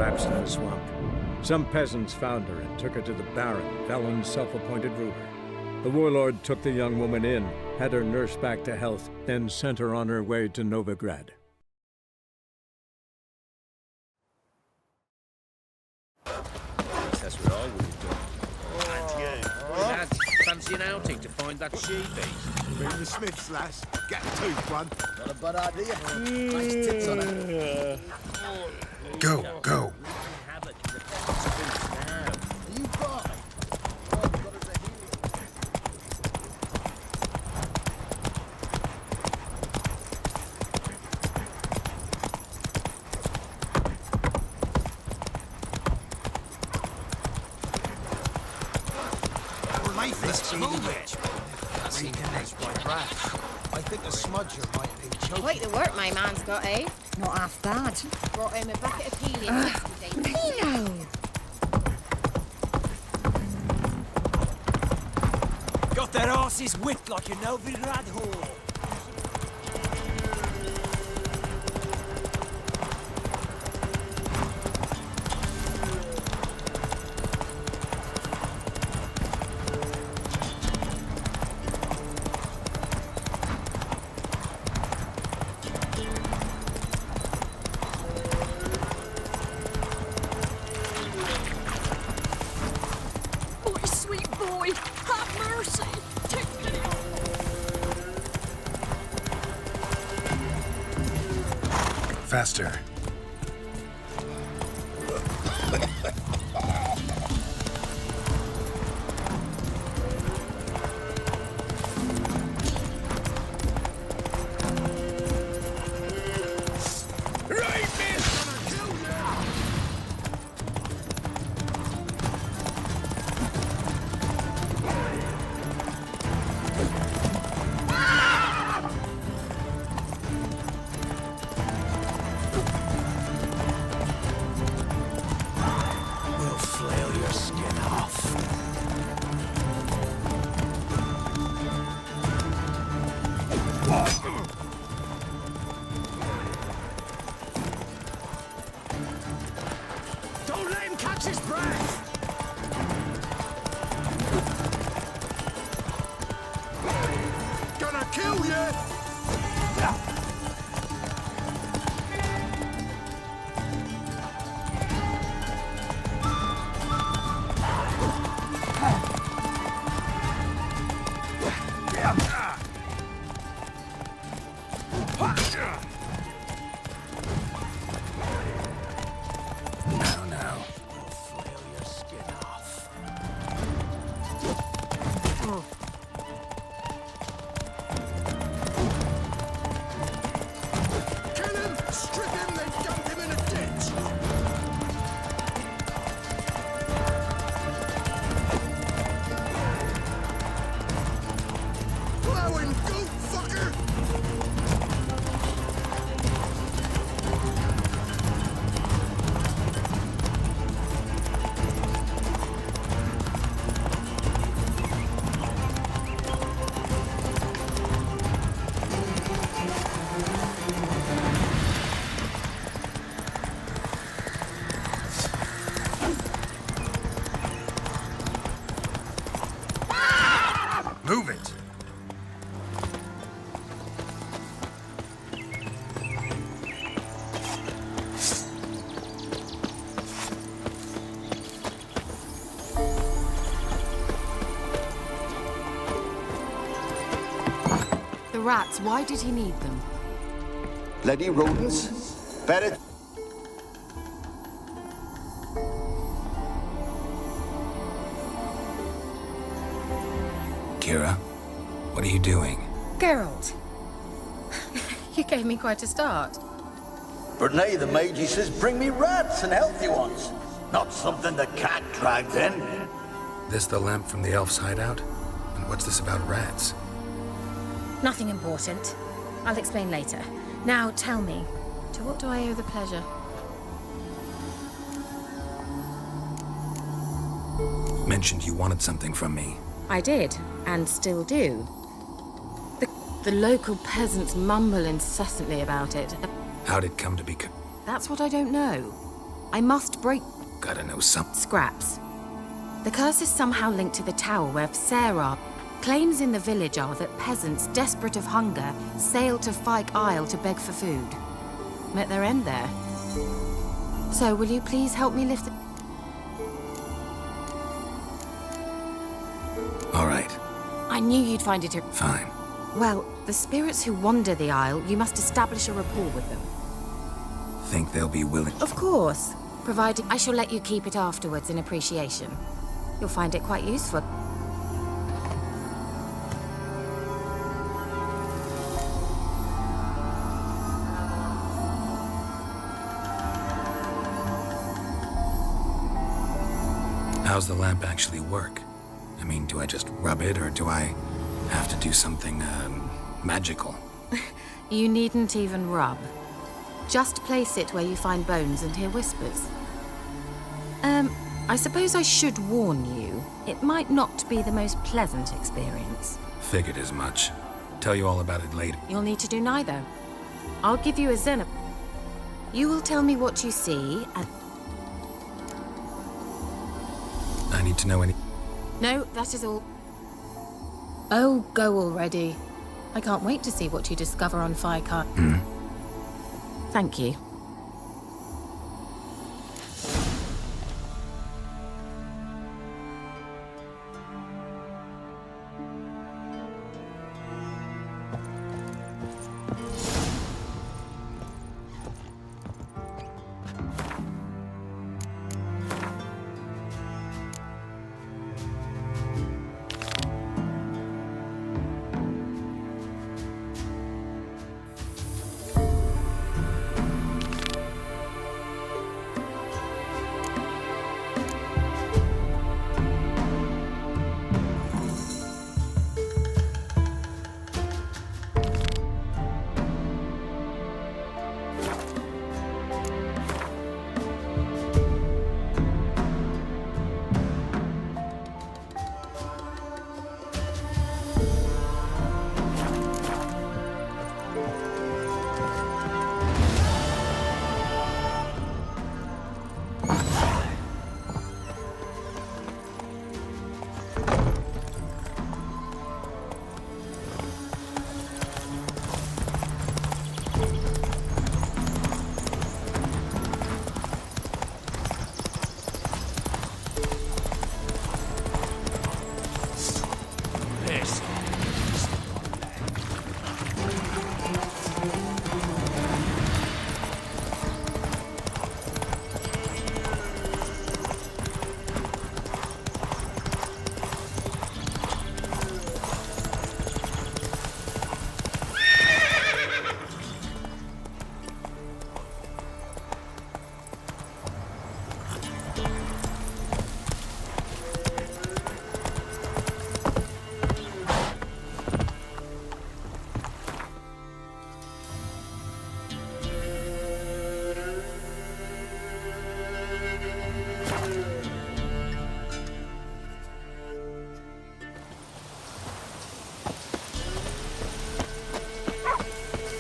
collapsed in the swamp. Some peasants found her and took her to the Baron, Valen's self-appointed ruler. The warlord took the young woman in, had her nursed back to health, then sent her on her way to Novigrad. That's what I would have done. And you, lads, fancy an outing to find that she-beast? Bring the Smiths, lass. Get a tooth one. Not a bad idea. Nice tits on it. Go, go. Have it in the consequence now. Are you fine? Oh, I've got us a healing. Let's move it. That's seen connect by rats. I think a smudger might be choking. Quite the work my man's got, eh? Not half bad. Brought him a bucket of helium yesterday. Pino! Got their asses whipped like a Novigrad whore. Faster. Move it! The rats, why did he need them? Bloody rodents. Better. Kira, what are you doing? Geralt. You gave me quite a start. But now the Magi says bring me rats and healthy ones. Not something the cat dragged in. This the lamp from the elf's hideout? And what's this about rats? Nothing important. I'll explain later. Now tell me, to what do I owe the pleasure? Mentioned you wanted something from me. I did, and still do. The local peasants mumble incessantly about it. How'd it come to be That's what I don't know. I must break Gotta know something. scraps. The curse is somehow linked to the tower where Sarah. Claims in the village are that peasants, desperate of hunger, sailed to Fyke Isle to beg for food. Met their end there. So, will you please help me lift the... All right, I knew you'd find it... fine. Well, the spirits who wander the Isle, you must establish a rapport with them. Think they'll be willing? Of course, provided I shall let you keep it afterwards in appreciation. You'll find it quite useful. How's the lamp actually work? I mean, do I just rub it, or do I have to do something, magical? You needn't even rub. Just place it where you find bones and hear whispers. I suppose I should warn you. It might not be the most pleasant experience. Figured as much. Tell you all about it later. You'll need to do neither. I'll give you a zen. You will tell me what you see, and... I need to know any... No, that is all. Oh, go already. I can't wait to see what you discover on Fyke Isle. Thank you.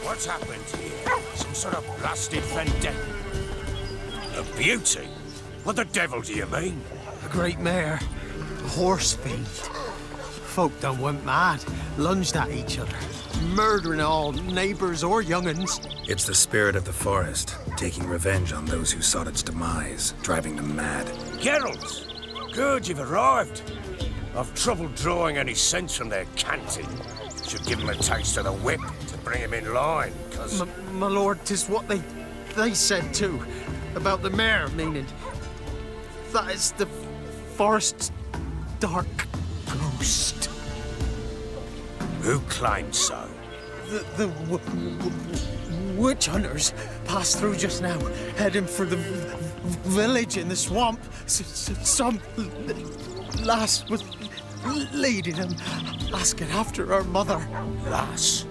What's happened here? Some sort of blasted vendetta? A beauty? What the devil do you mean? A great mare. A horse fiend. Folk done went mad, lunged at each other, murdering all neighbours or young'uns. It's the spirit of the forest, taking revenge on those who sought its demise, driving them mad. Geralt! Good, you've arrived. I've trouble drawing any sense from their canting. Should give him a taste of the whip to bring him in line, 'cause... My lord, 'tis what they said too, about the mare, meaning that is the forest's dark ghost. Who claims so? The witch hunters passed through just now, heading for the village in the swamp. Some lass was leading them, asking after her mother. Lass?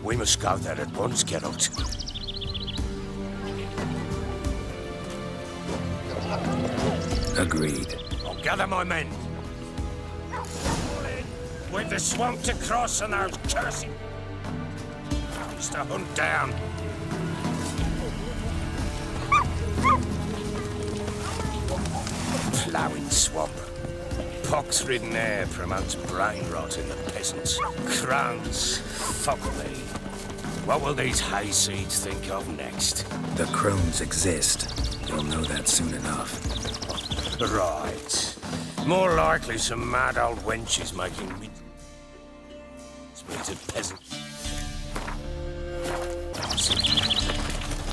We must go there at once, Geralt. Agreed. I'll gather my men. With the swamp to cross and those cursing... He's to hunt down. flowing swamp. Pox-ridden air promotes brain rot in the peasants. Crones, fuck me. What will these hayseeds think of next? The crones exist. You'll know that soon enough. Right. More likely some mad old wenches making me... spirited peasant.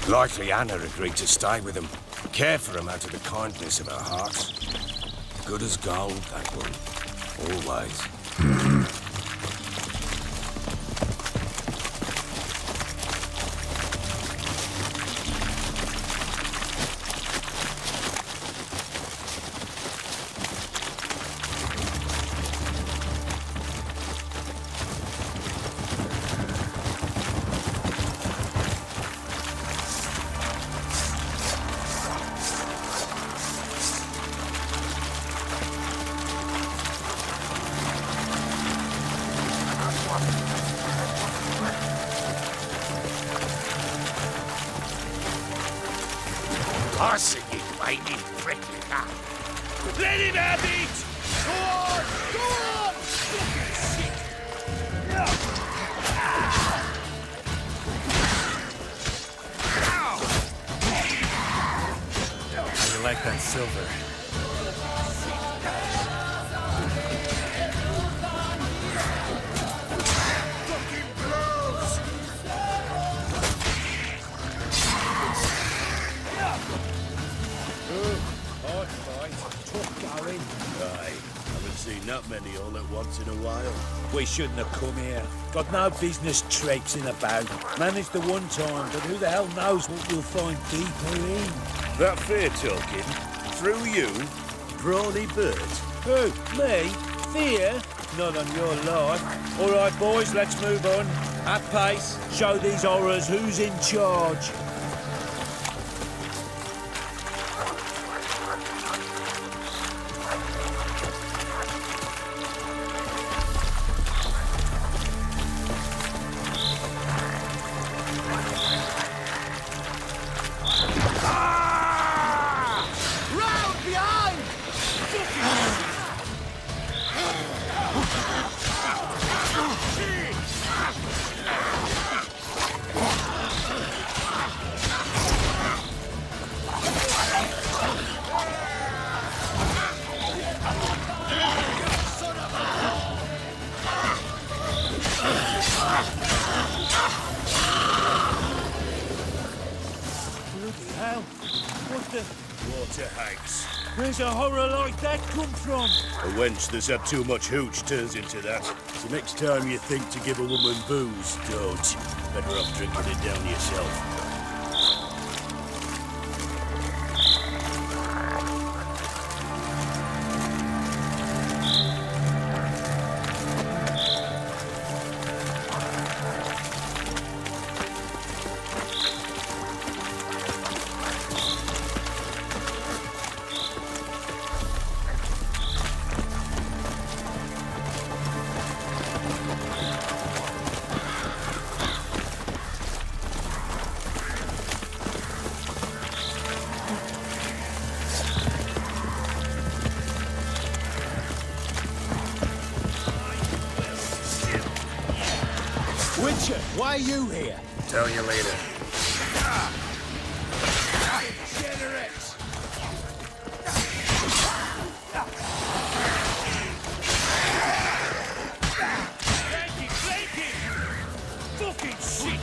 Likely Anna agreed to stay with them. Care for them out of the kindness of her heart. Good as gold, that one. Always. I see you waiting prickly cat. Let him have it! Go on! Go on! Fucking shit! How you like that silver? Seen that many all at once in a while. We shouldn't have come here. Got no business traipsing about. Managed the one time, but who the hell knows what we'll find deeper in. That fair talking? Through you? Brawny bird? Who? Me? Fear? Not on your life. All right, boys, let's move on. At pace. Show these horrors who's in charge. Water hags. Where's a horror like that come from? A wench that's had too much hooch turns into that. So next time you think to give a woman booze, don't. Better off drinking it down yourself. Witcher, why are you here? Tell you later. Generous! Flank it! Fucking shit!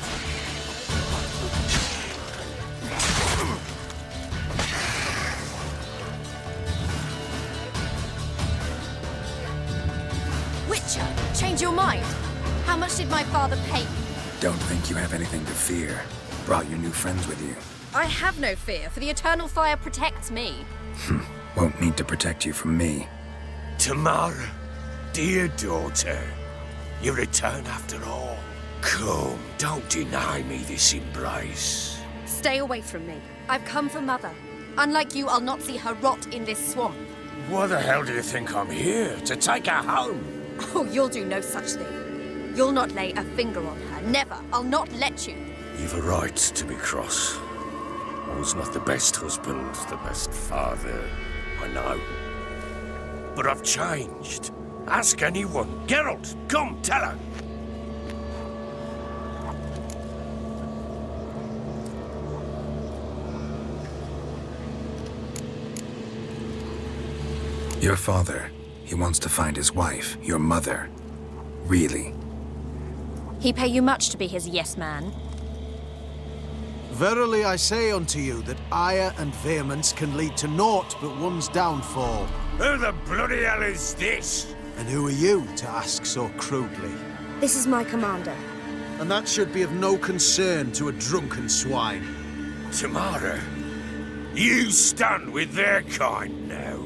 Witcher, change your mind. How much did my father pay you? Don't think you have anything to fear. Brought your new friends with you. I have no fear, for the eternal fire protects me. Won't need to protect you from me. Tamara, dear daughter, you return after all. Come, don't deny me this embrace. Stay away from me. I've come for Mother. Unlike you, I'll not see her rot in this swamp. Why the hell do you think I'm here? To take her home? Oh, you'll do no such thing. You'll not lay a finger on her. Never. I'll not let you. You've a right to be cross. I was not the best husband, the best father. I know. But I've changed. Ask anyone. Geralt, come, tell her. Your father, he wants to find his wife, your mother. Really? He pay you much to be his yes man? Verily I say unto you that ire and vehemence can lead to naught but one's downfall. Who the bloody hell is this? And who are you to ask so crudely? This is my commander. And that should be of no concern to a drunken swine. Tamara, you stand with their kind now.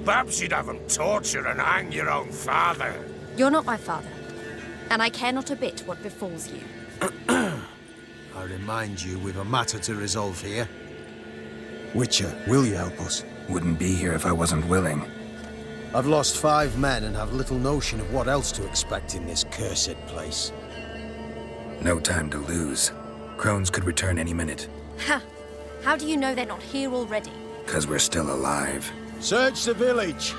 Perhaps you'd have them torture and hang your own father. You're not my father, and I care not a bit what befalls you. I remind you, we've a matter to resolve here. Witcher, will you help us? Wouldn't be here if I wasn't willing. I've lost 5 men and have little notion of what else to expect in this cursed place. No time to lose. Crones could return any minute. Ha! How do you know they're not here already? 'Cause we're still alive. Search the village!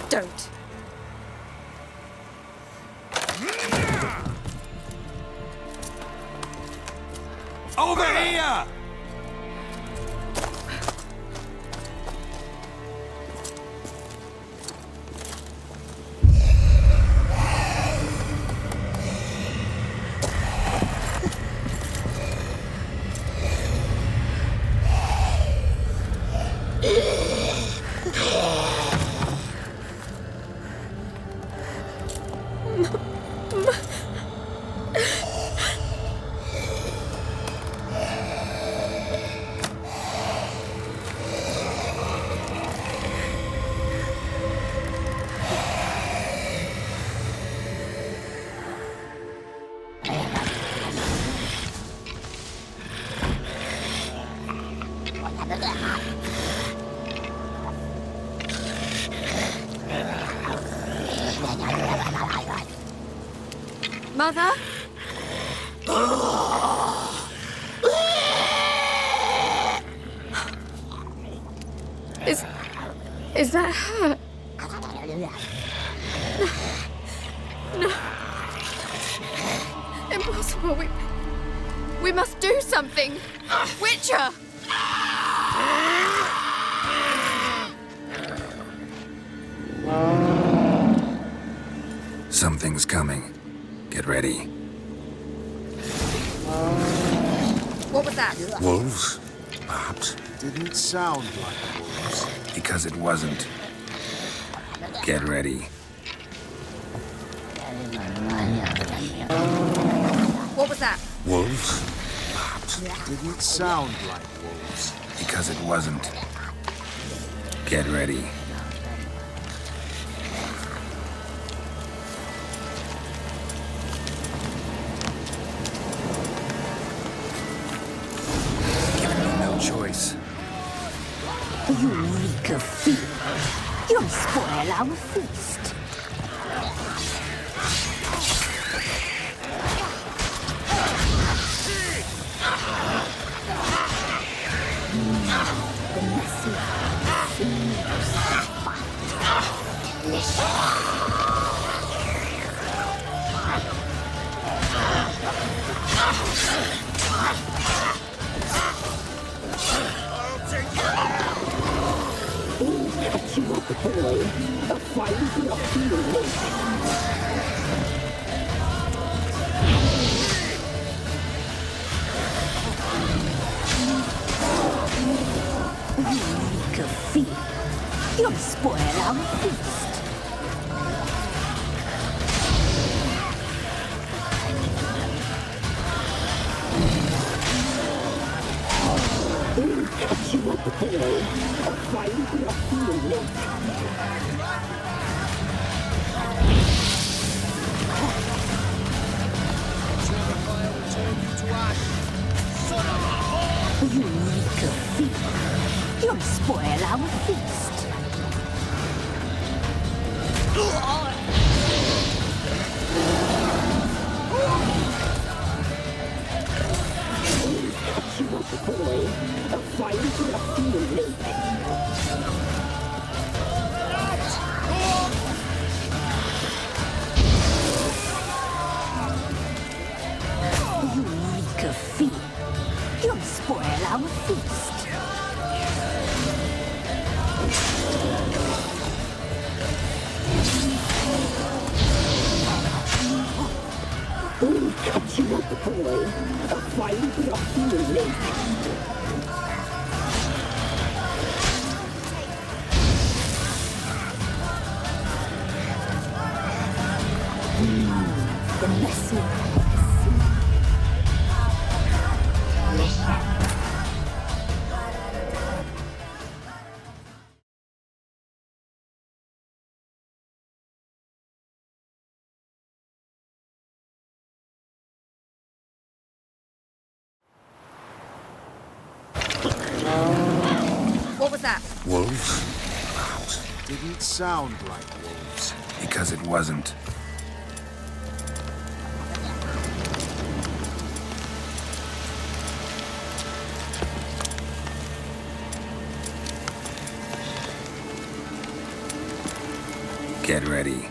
Don't. Over here! Mother? Is that her? No. Impossible. We must do something. Witcher! Something's coming. Get ready. What was that? Wolves? Perhaps. Didn't sound like wolves. Because it wasn't. Get ready. What was that? Wolves? Perhaps. Didn't sound like wolves. Because it wasn't. Get ready. Choice. You reek of fear. You'll spoil our feast. The messy You'll spoil our feast. You reek of fear. You'll spoil our feast. You reek of fear. You'll spoil our feast. We'll cut you up, boy. A fine drop in the lake. The messy. What was that? Wolves? Didn't sound like wolves. Because it wasn't. Get ready.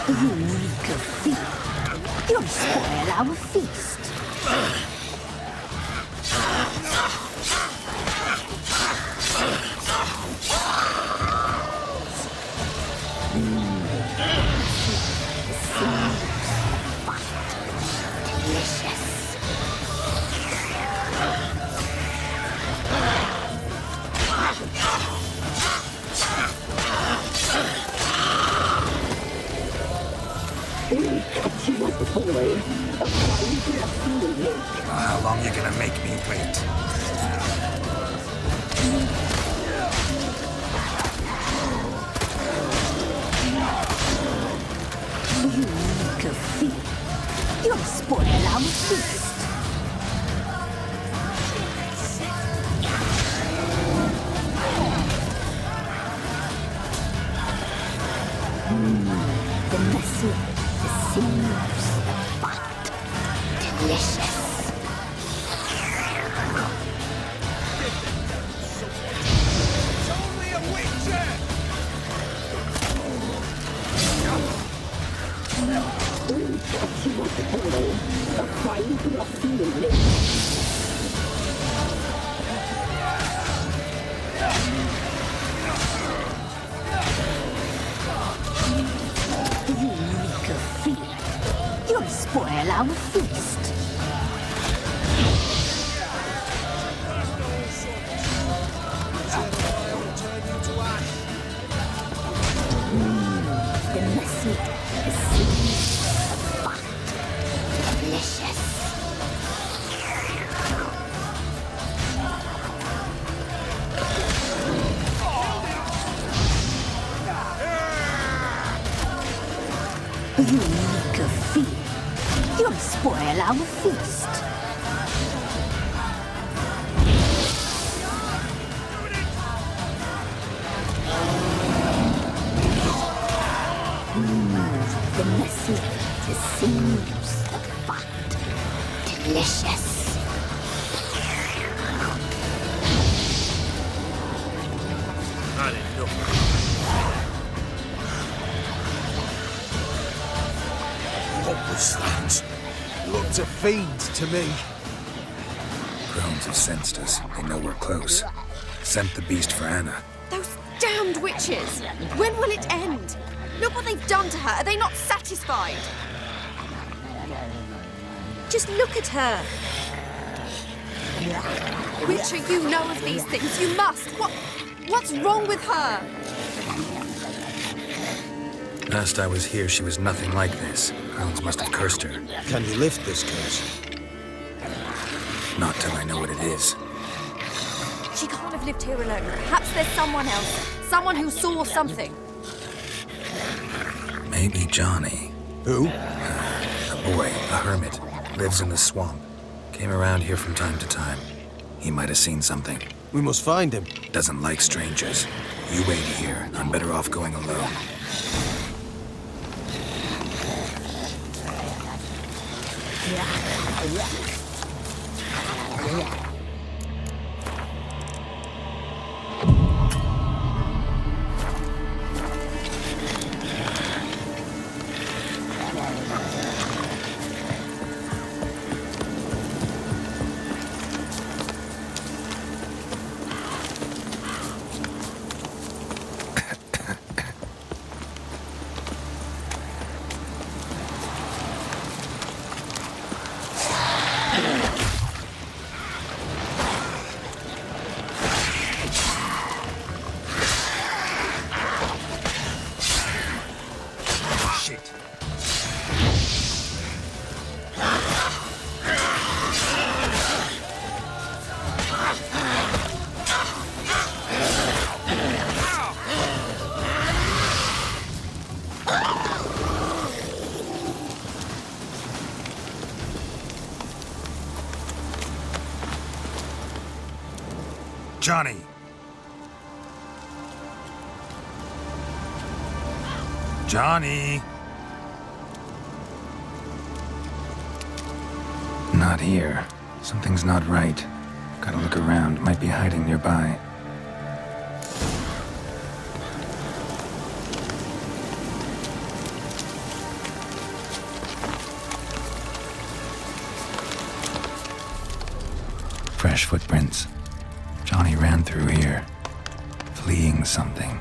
You reek of fear. You'll spoil our feast. How long you gonna make me wait? You reek of fear. You'll spoil our feast. The messy, the seams, the fat, delicious. You reek of fear. You'll spoil our feast. The messy, the seeds, the fat, delicious. You reek of fear. You'll spoil our feast. The messy, the seams, the fat, delicious. Had enough. What was that? Looked a fiend to me. Crones have sensed us. They know we're close. Sent the beast for Anna. Those damned witches! When will it end? Look what they've done to her. Are they not satisfied? Just look at her. Witcher, you know of these things. You must. What's wrong with her? Last I was here, she was nothing like this. Crones must have cursed her. Can you lift this curse? Not till I know what it is. She can't have lived here alone. Perhaps there's someone else. Someone who saw something. Maybe Johnny. Who? A boy, a hermit. Lives in the swamp. Came around here from time to time. He might have seen something. We must find him. Doesn't like strangers. You wait here. I'm better off going alone. Johnny! Johnny! Not here. Something's not right. Gotta look around. Might be hiding nearby. Fresh footprints. Johnny ran through here, fleeing something.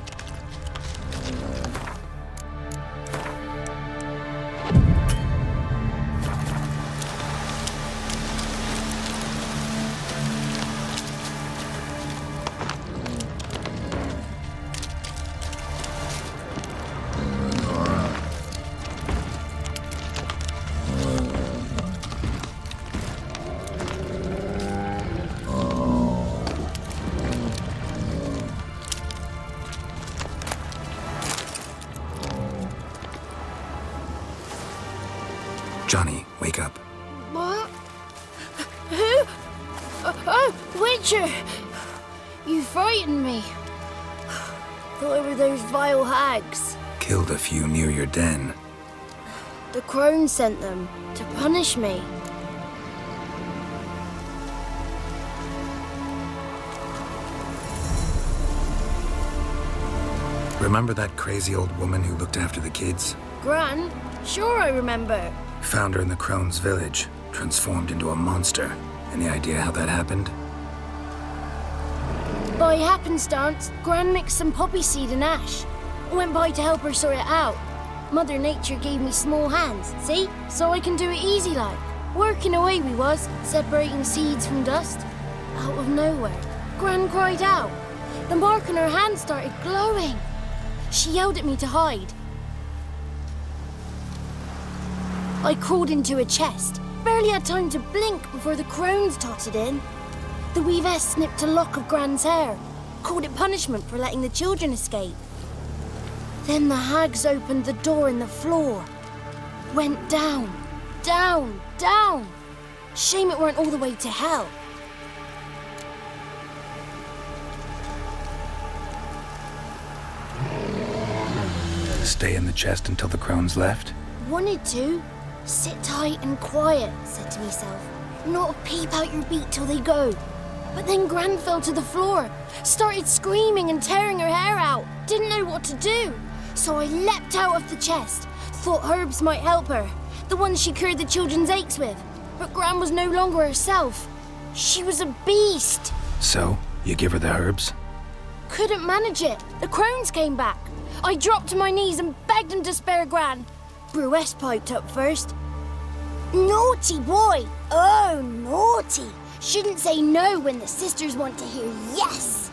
Johnny, wake up. What? Who? Oh, Witcher! You frightened me. Thought it were those vile hags. Killed a few near your den. The crone sent them to punish me. Remember that crazy old woman who looked after the kids? Gran? Sure I remember. Found her in the Crone's village, transformed into a monster. Any idea how that happened? By happenstance, Gran mixed some poppy seed and ash. Went by to help her sort it out. Mother Nature gave me small hands, see? So I can do it easy like. Working away we was, separating seeds from dust. Out of nowhere, Gran cried out. The mark on her hand started glowing. She yelled at me to hide. I crawled into a chest. Barely had time to blink before the crones totted in. The weavess snipped a lock of Gran's hair, called it punishment for letting the children escape. Then the hags opened the door in the floor. Went down, down, down. Shame it weren't all the way to hell. Stay in the chest until the crones left? Wanted to. Sit tight and quiet, said to myself. Not a peep out your beak till they go. But then Gran fell to the floor, started screaming and tearing her hair out. Didn't know what to do. So I leapt out of the chest. Thought herbs might help her, the ones she cured the children's aches with. But Gran was no longer herself. She was a beast. So, you give her the herbs? Couldn't manage it. The crones came back. I dropped to my knees and begged them to spare Gran. Bruess piped up first. Naughty boy! Oh, naughty! Shouldn't say no when the sisters want to hear yes.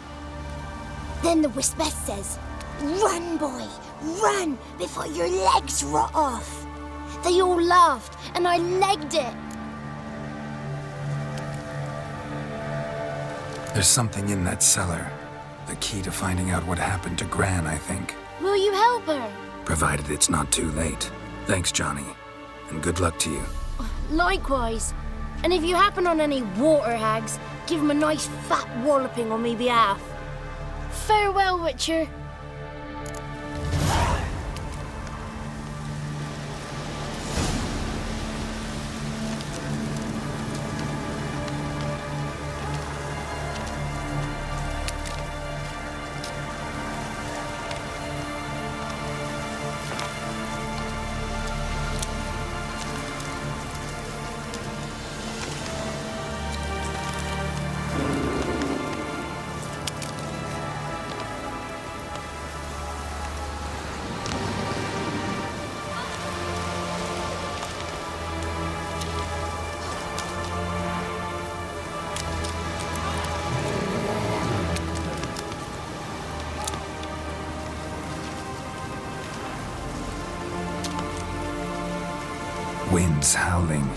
Then the Wispess says, run, boy, Run before your legs rot off. They all laughed, and I legged it. There's something in that cellar. The key to finding out what happened to Gran, I think. Will you help her? Provided it's not too late. Thanks, Johnny. And good luck to you. Likewise. And if you happen on any water hags, give them a nice fat walloping on me behalf. Farewell, Witcher. Winds howling.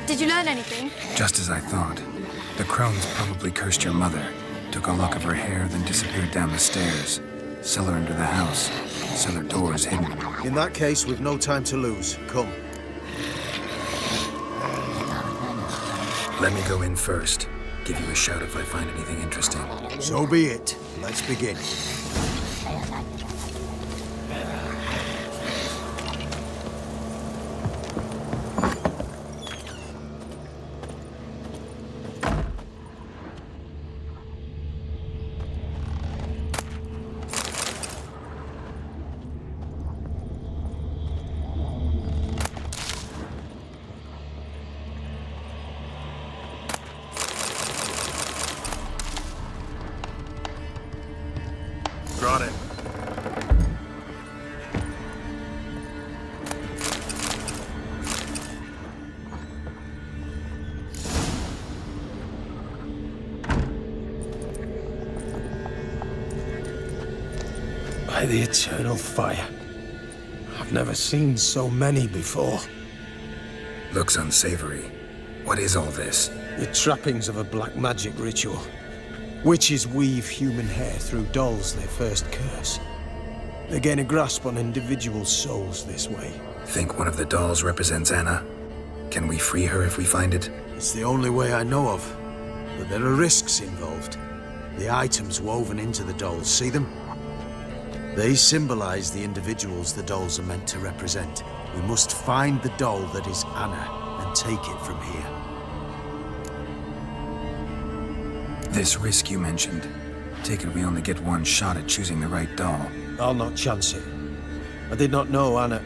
Did you learn anything? Just as I thought. The crones probably cursed your mother, took a lock of her hair, then disappeared down the stairs. Cellar under the house. Cellar doors hidden. In that case, we've no time to lose. Come. Let me go in first. Give you a shout if I find anything interesting. So be it. Let's begin. Brought it. By the eternal fire. I've never seen so many before. Looks unsavory. What is all this? The trappings of a black magic ritual. Witches weave human hair through dolls they first curse. They gain a grasp on individual souls this way. Think one of the dolls represents Anna? Can we free her if we find it? It's the only way I know of. But there are risks involved. The items woven into the dolls, see them? They symbolize the individuals the dolls are meant to represent. We must find the doll that is Anna and take it from here. This risk you mentioned. Take it we only get one shot at choosing the right doll. I'll not chance it. I did not know Anna.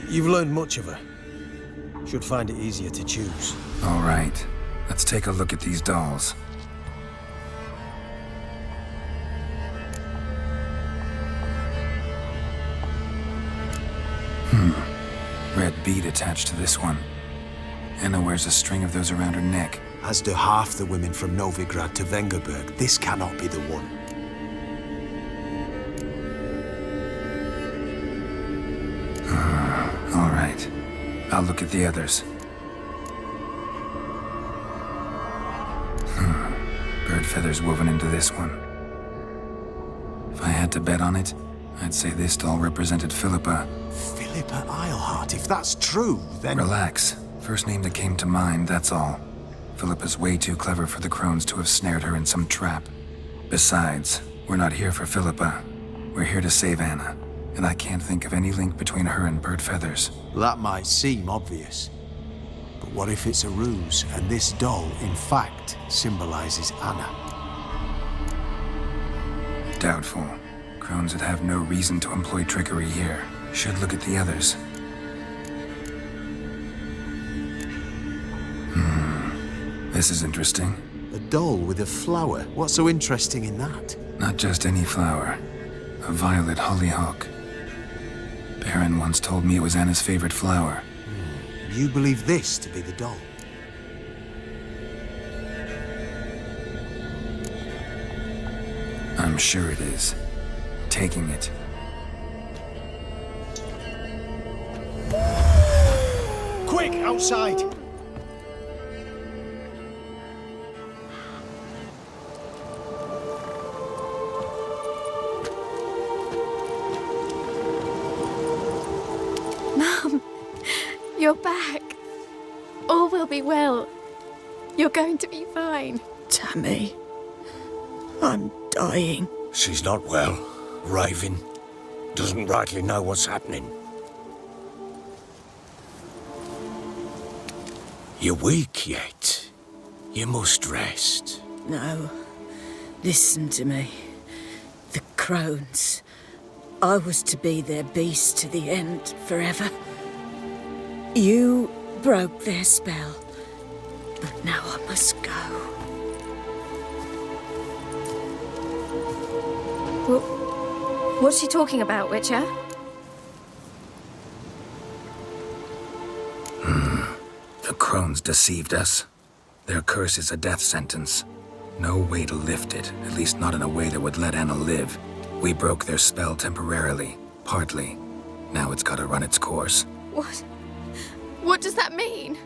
You've learned much of her. Should find it easier to choose. All right. Let's take a look at these dolls. Red bead attached to this one. Anna wears a string of those around her neck. As do half the women from Novigrad to Vengerberg. This cannot be the one. All right. I'll look at the others. Bird feathers woven into this one. If I had to bet on it, I'd say this doll represented Philippa. Philippa Eilhart, if that's true, then... Relax. First name that came to mind, that's all. Philippa's way too clever for the crones to have snared her in some trap. Besides, we're not here for Philippa. We're here to save Anna. And I can't think of any link between her and bird feathers. That might seem obvious. But what if it's a ruse, and this doll, in fact, symbolizes Anna? Doubtful. Crones would have no reason to employ trickery here. Should look at the others. This is interesting. A doll with a flower? What's so interesting in that? Not just any flower. A violet hollyhock. Baron once told me it was Anna's favorite flower. You believe this to be the doll? I'm sure it is. Taking it. Quick, outside! Mum, you're back. All will be well. You're going to be fine. Tammy, I'm dying. She's not well. Raving. Doesn't rightly know what's happening. You're weak yet. You must rest. No. Listen to me. The crones. I was to be their beast to the end, forever. You broke their spell. But now I must go. What's she talking about, Witcher? The crones deceived us. Their curse is a death sentence. No way to lift it, at least not in a way that would let Anna live. We broke their spell temporarily, partly. Now it's gotta run its course. What? What does that mean?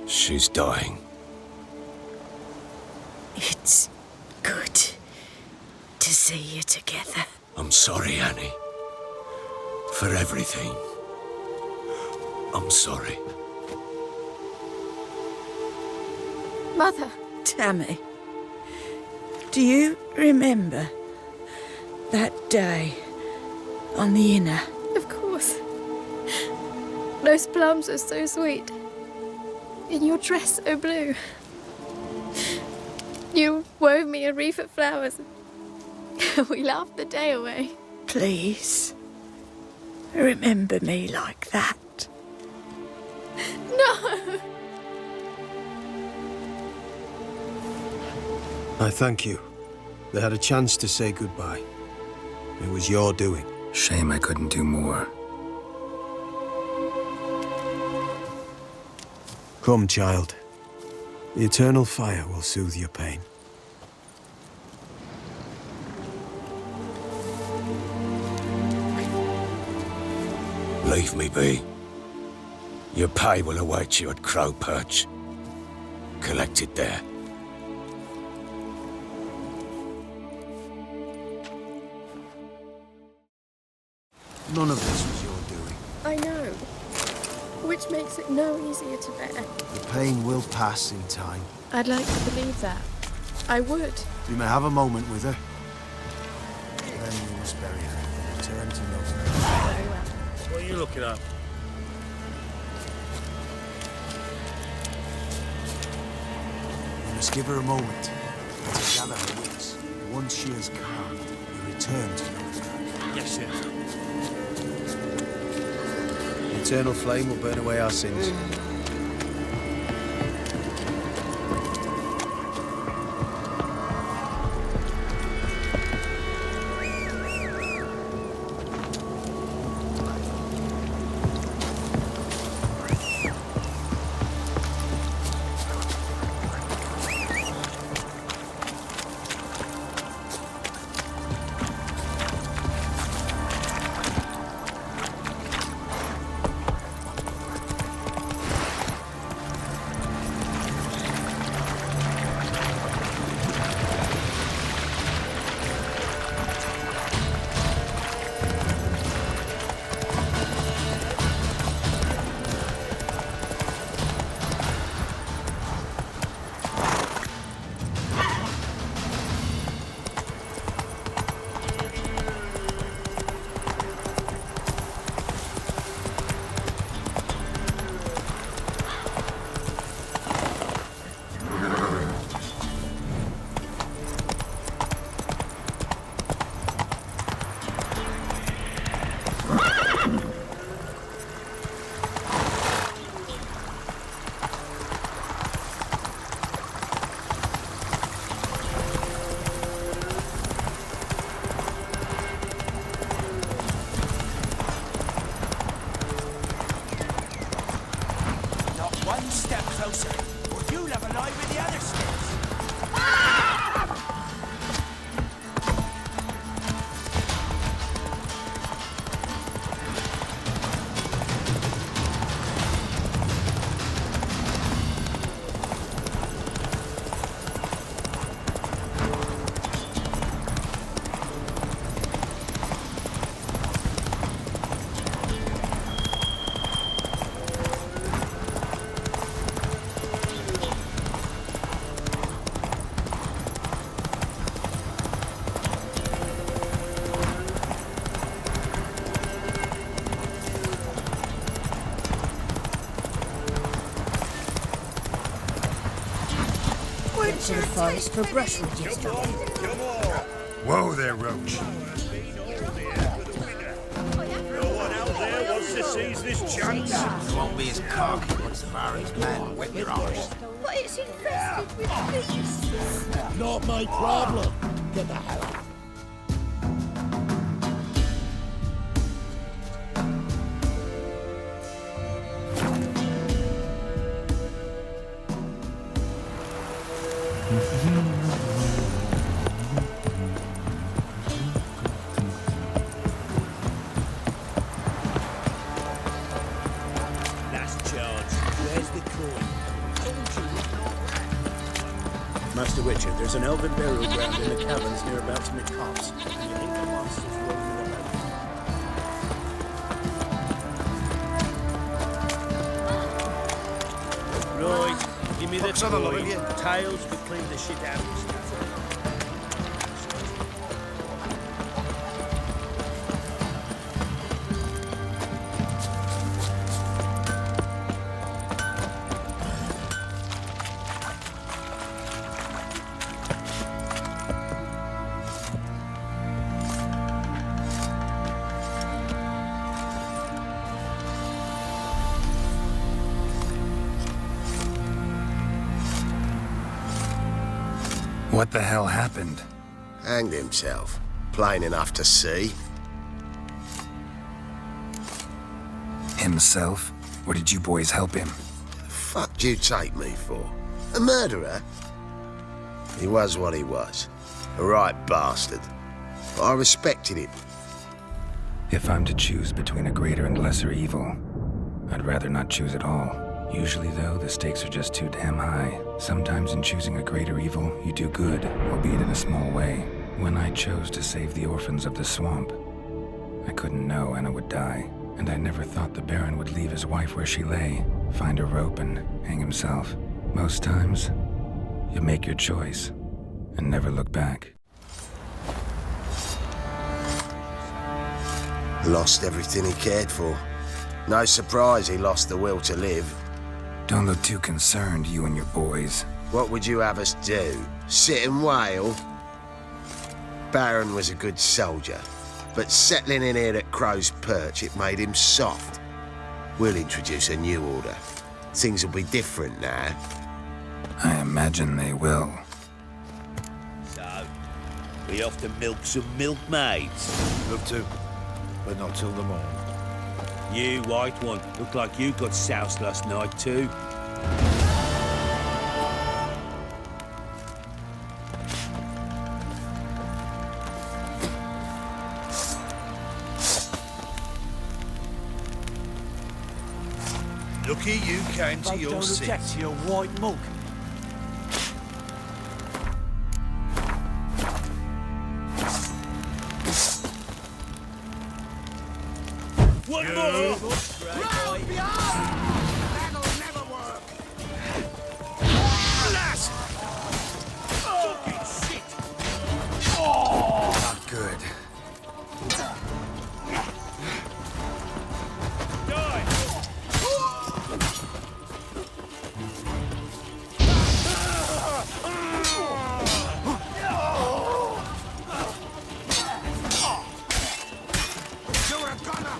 She's dying. It's good to see you together. I'm sorry, Annie. For everything. I'm sorry. Mother. Tammy, do you remember that day on the Inner? Of course. Those plums are so sweet. In your dress so blue. You wove me a wreath of flowers. We laughed the day away. Please, remember me like that. No! I thank you. They had a chance to say goodbye. It was your doing. Shame I couldn't do more. Come, child. The eternal fire will soothe your pain. Leave me be. Your pay will await you at Crow Perch. Collect it there. None of this was your doing. I know. Which makes it no easier to bear. The pain will pass in time. I'd like to believe that. I would. You may have a moment with her. Then you must bury her and return to Novigrad. Very well. What are you looking at? Just give her a moment to gather her wits. Once she is calmed, we return to Novigrad. Yes, sir. The eternal flame will burn away our sins. To the forest for brushwood yesterday. Whoa there, Roach. No one out there wants to seize this chance. You won't be as cocky once the Barry's men whip your arse. But it's infested with beasts. Not my problem. Get the hell out. Master Witcher, there's an elven burial ground in the caverns nearabouts in the copse. Do you think the monsters roaming about? Right, give me the Fuck's on the lot of coin. you. Tails could clean the shit out of this. What the hell happened? Hanged himself. Plain enough to see. Himself? Or did you boys help him? The fuck do you take me for? A murderer? He was what he was. A right bastard. But I respected him. If I'm to choose between a greater and lesser evil, I'd rather not choose at all. Usually, though, the stakes are just too damn high. Sometimes in choosing a greater evil, you do good, albeit in a small way. When I chose to save the orphans of the swamp, I couldn't know Anna would die, and I never thought the Baron would leave his wife where she lay, find a rope and hang himself. Most times, you make your choice and never look back. Lost everything he cared for. No surprise he lost the will to live. Don't look too concerned, you and your boys. What would you have us do? Sit and wail? Baron was a good soldier, but settling in here at Crow's Perch, it made him soft. We'll introduce a new order. Things will be different now. I imagine they will. So, we off to milk some milkmaids? Love to, but not till the morn. You, white one, look like you got soused last night too. Lucky you came to your Don't object senses. to your white mug. One more! Round behind! That'll never work! Blast! Fucking shit! Not good. You're a gunner!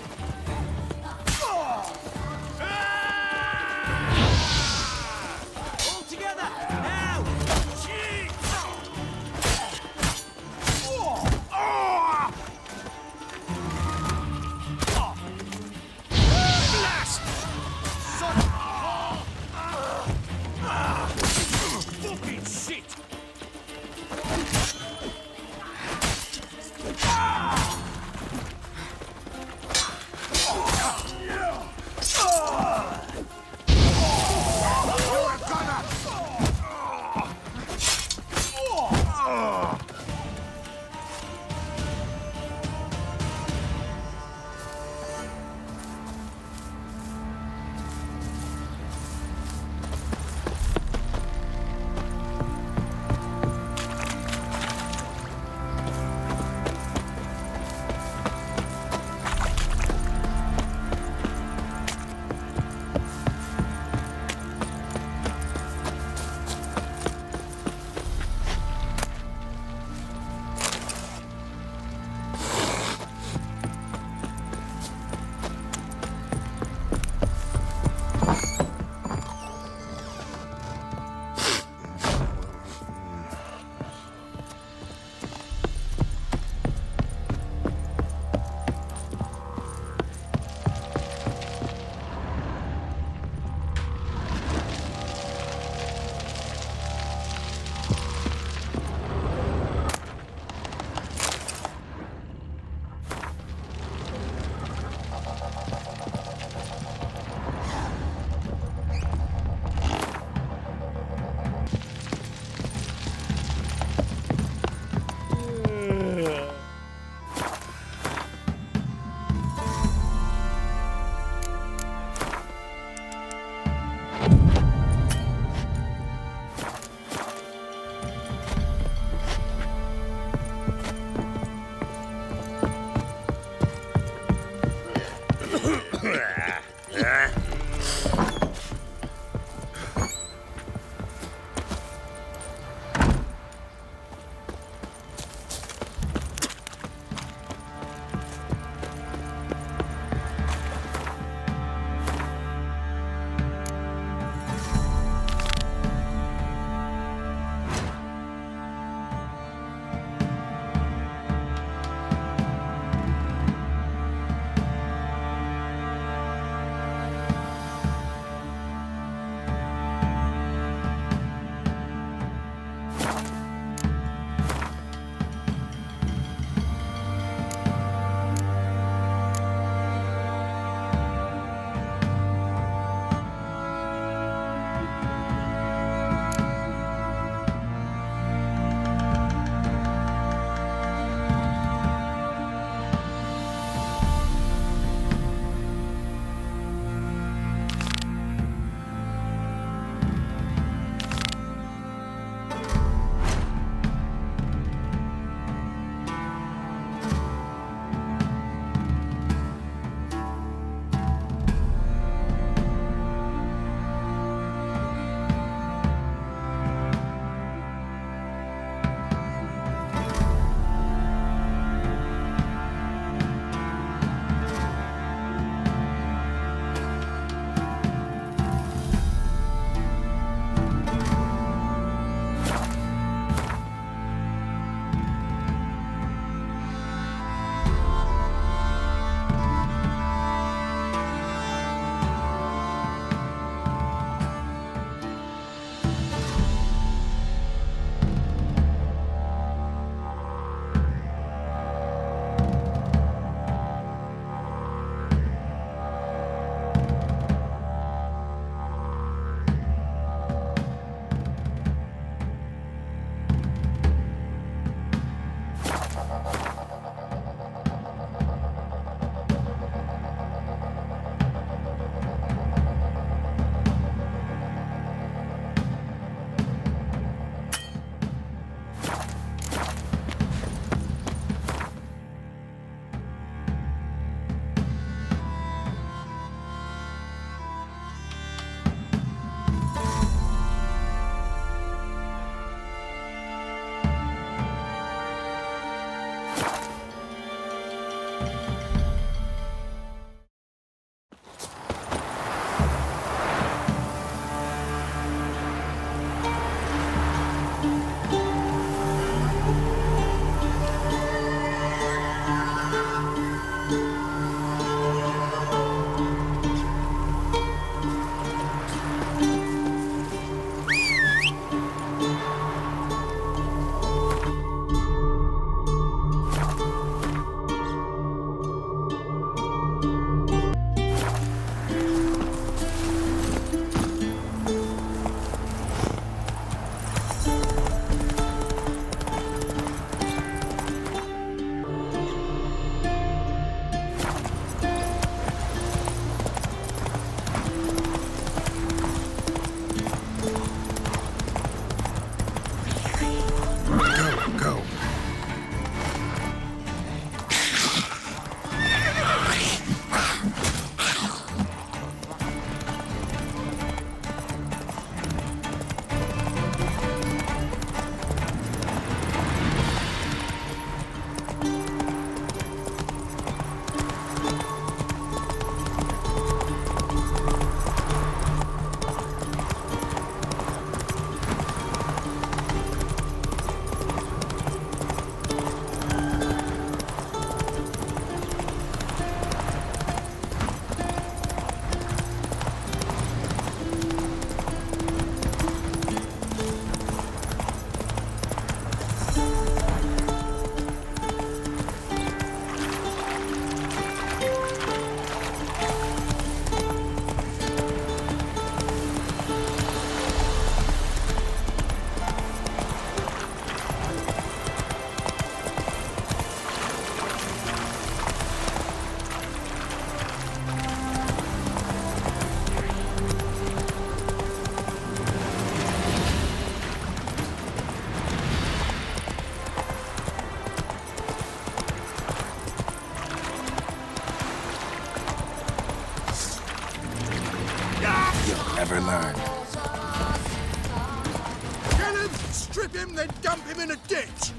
him, then dump him in a ditch.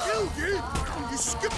Killed you? You skip.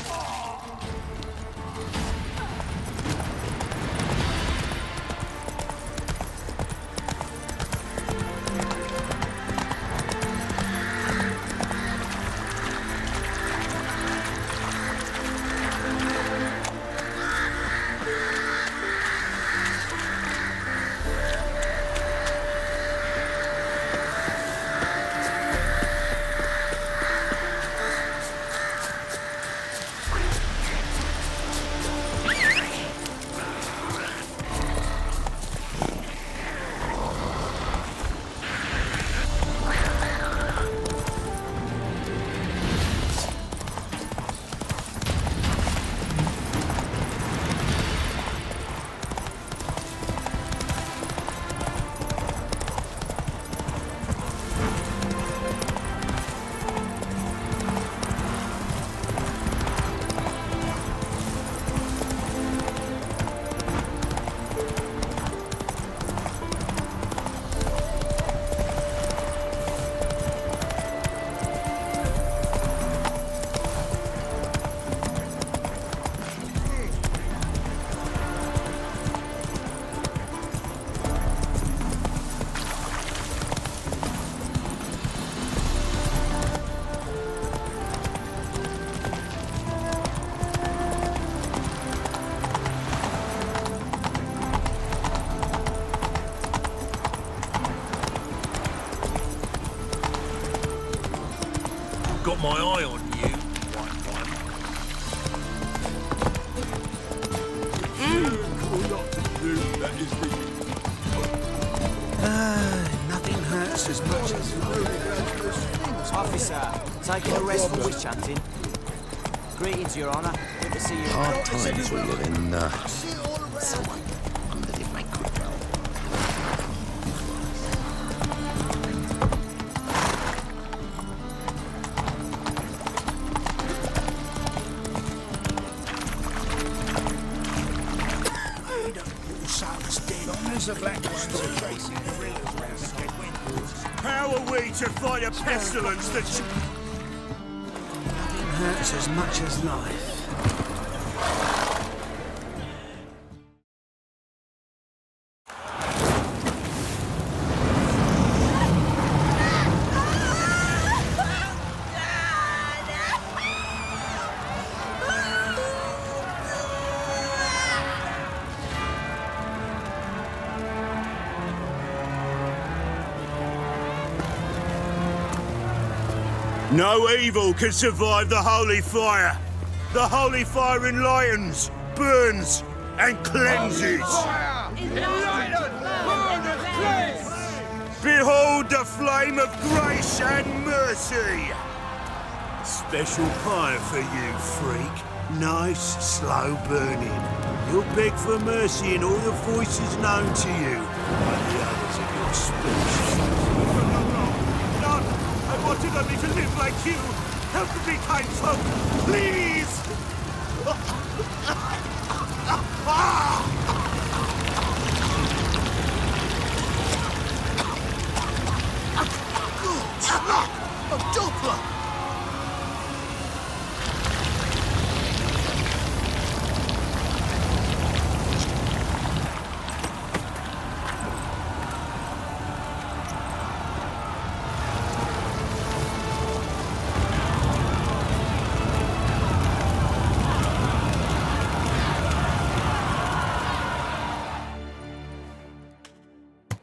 Got my eye on you, white one. Nothing hurts as much as life. Officer, taking a rest from witch hunting. Greetings, Your Honour. Good to see you. Hard times we live in, someone underneath my control. There's a black How are we to fight a pestilence that Nothing hurts as much as life. No evil can survive the holy fire. The holy fire enlightens, burns, and cleanses. Behold the flame of grace and mercy. Special fire for you, freak. Nice, slow burning. You'll beg for mercy in all the voices known to you, like the others of your species. I wanted only to live like you. Help me, kind folk, please! A Doppler!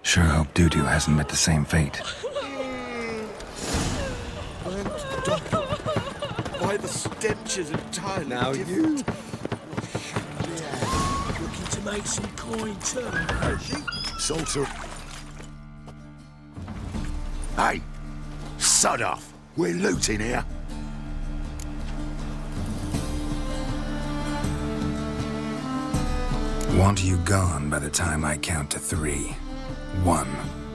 Sure hope Doo-Doo hasn't met the same fate. Why the stench is entirely Now different. Looking to make some coin too. Salter. Hey! Sod off! We're looting here. Want you gone by the time I count to 3. 1.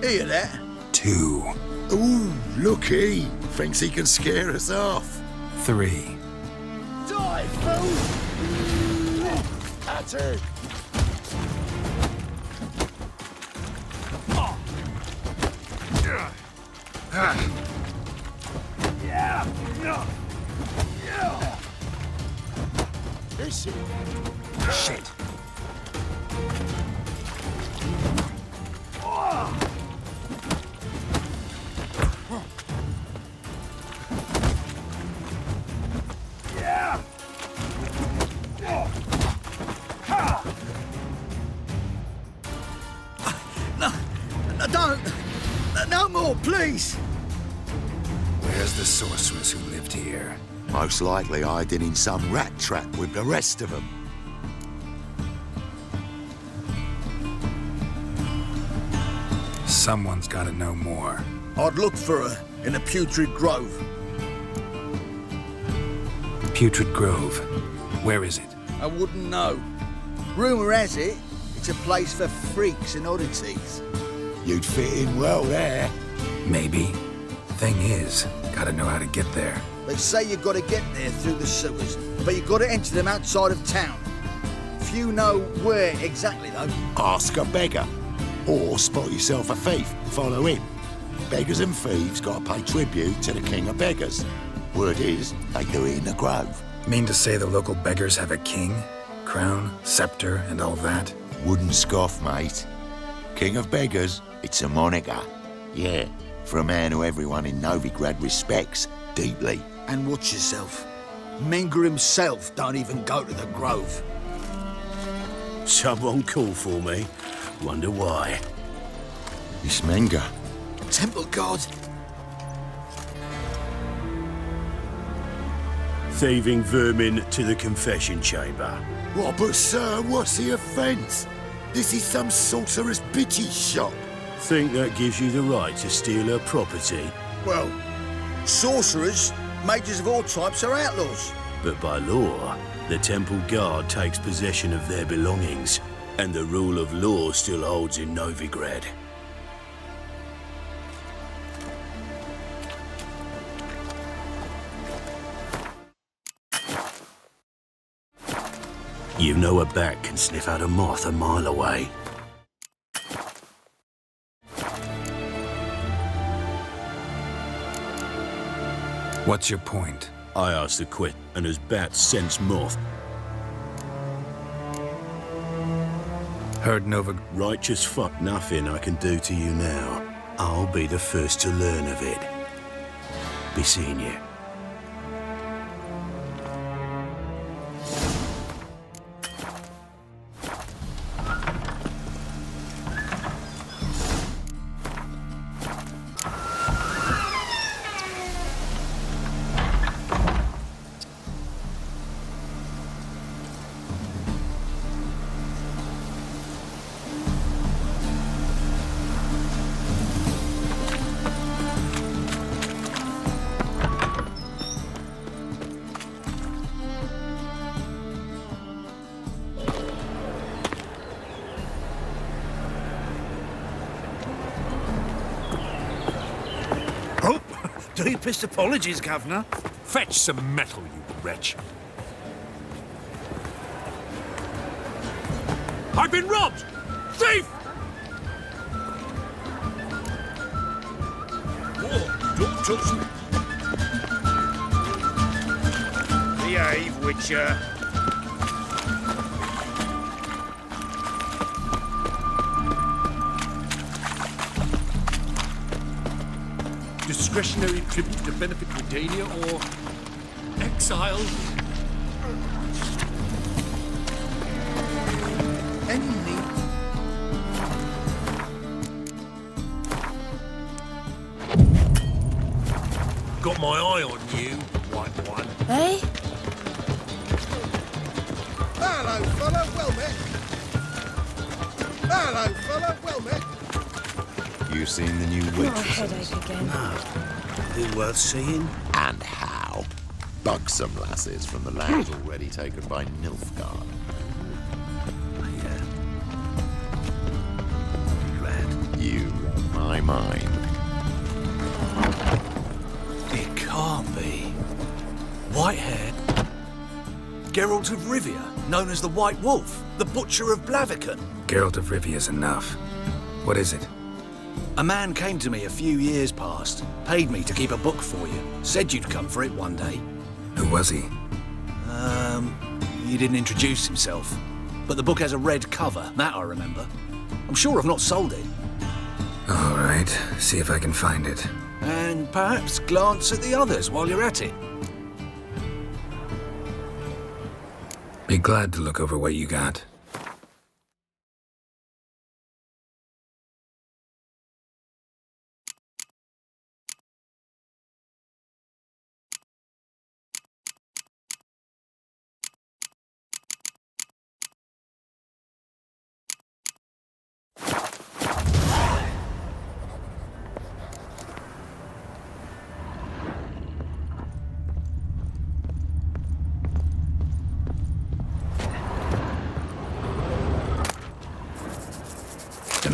Hear that? 2. Ooh, looky! Thinks he can scare us off. 3. Die, fool! That's it! Don't! No more, please! Where's the sorceress who lived here? Most likely hiding in some rat trap with the rest of them. Someone's gotta know more. I'd look for her in the Putrid Grove. Putrid Grove. Where is it? I wouldn't know. Rumour has it, it's a place for freaks and oddities. You'd fit in well there. Maybe. Thing is, gotta know how to get there. They say you've got to get there through the sewers, but you've got to enter them outside of town. Few know where exactly, though. Ask a beggar. Or spot yourself a thief, follow him. Beggars and thieves gotta pay tribute to the king of beggars. Word is, they do it in the grove. Mean to say the local beggars have a king? Crown, scepter, and all that? Wouldn't scoff, mate. King of beggars, it's a moniker. Yeah, for a man who everyone in Novigrad respects deeply. And watch yourself. Menger himself don't even go to the grove. Someone call for me. Wonder why. It's Menger. Temple God. Thieving vermin to the confession chamber. What, but sir, what's the offence? This is some sorcerer's bitchy shop. Think that gives you the right to steal her property? Well, sorcerers, mages of all types are outlaws. But by law, the temple guard takes possession of their belongings, and the rule of law still holds in Novigrad. You know a bat can sniff out a moth a mile away. What's your point? I asked the quit, and as bats sense moth. Heard Nova... Righteous fuck, nothing I can do to you now. I'll be the first to learn of it. PapiiSeanyy. Deepest apologies, Governor. Fetch some metal, you wretch. I've been robbed! Thief! Don't touch me. Behave, Witcher. Discretionary tribute to benefit Regalia or exile? Any need? Got my eye on you, white one. Hey? Hello, fella, well met. Hello, fella, well met. You seen the new Not a waitresses? headache again. They're worth seeing. And how? Buxom lasses from the lands already taken by Nilfgaard. Glad. You read my mind. It can't be. White-haired. Geralt of Rivia, known as the White Wolf, the Butcher of Blaviken. Geralt of Rivia's enough. What is it? A man came to me a few years past, paid me to keep a book for you, said you'd come for it one day. Who was he? He didn't introduce himself, but the book has a red cover, that I remember. I'm sure I've not sold it. All right, see if I can find it. And perhaps glance at the others while you're at it. Be glad to look over what you got.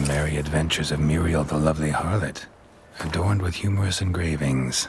merry adventures of Muriel the lovely harlot, adorned with humorous engravings.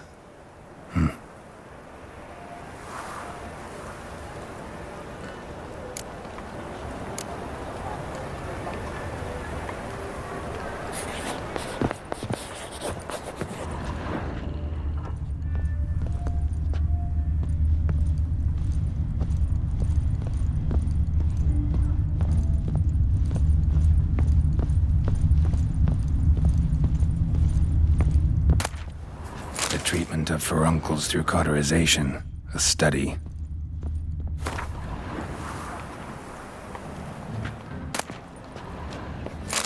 Treatment of furuncles through cauterization, a study.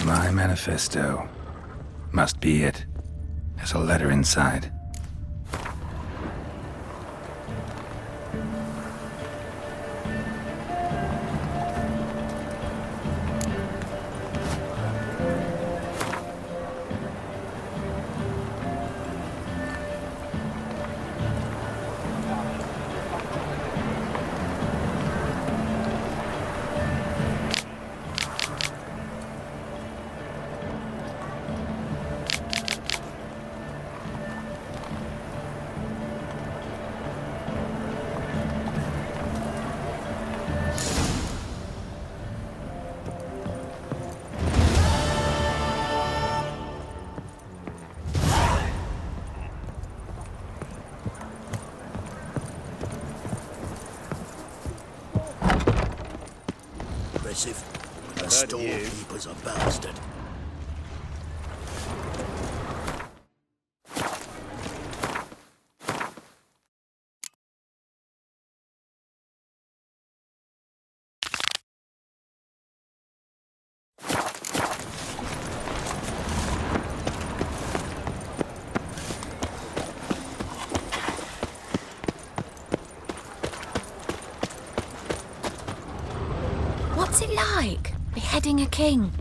My manifesto. Must be it. There's a letter inside. The storekeeper's a bastard. What's it like, beheading a king?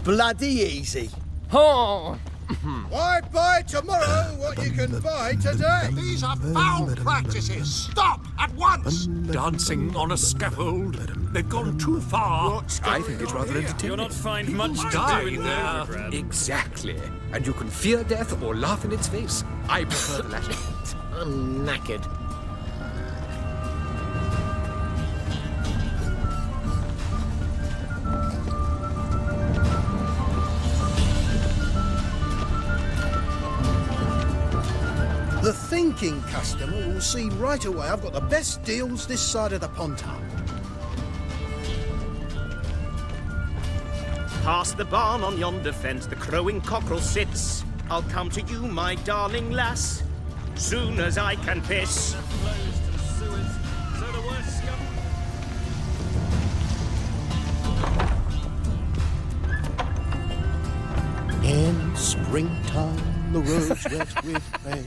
Bloody easy. Oh! Why buy tomorrow what you can buy today? These are foul practices. Stop at once. Dancing on a scaffold. They've gone too far. I think it's rather entertaining. You'll not find much to Die do in there. there. Exactly. And you can fear death or laugh in its face. I prefer the latter. I'm knackered. The thinking customer will see right away I've got the best deals this side of the Pontar. Past the barn on yonder fence, the crowing cockerel sits. I'll come to you, my darling lass, soon as I can piss. In springtime, the roads wet with hay.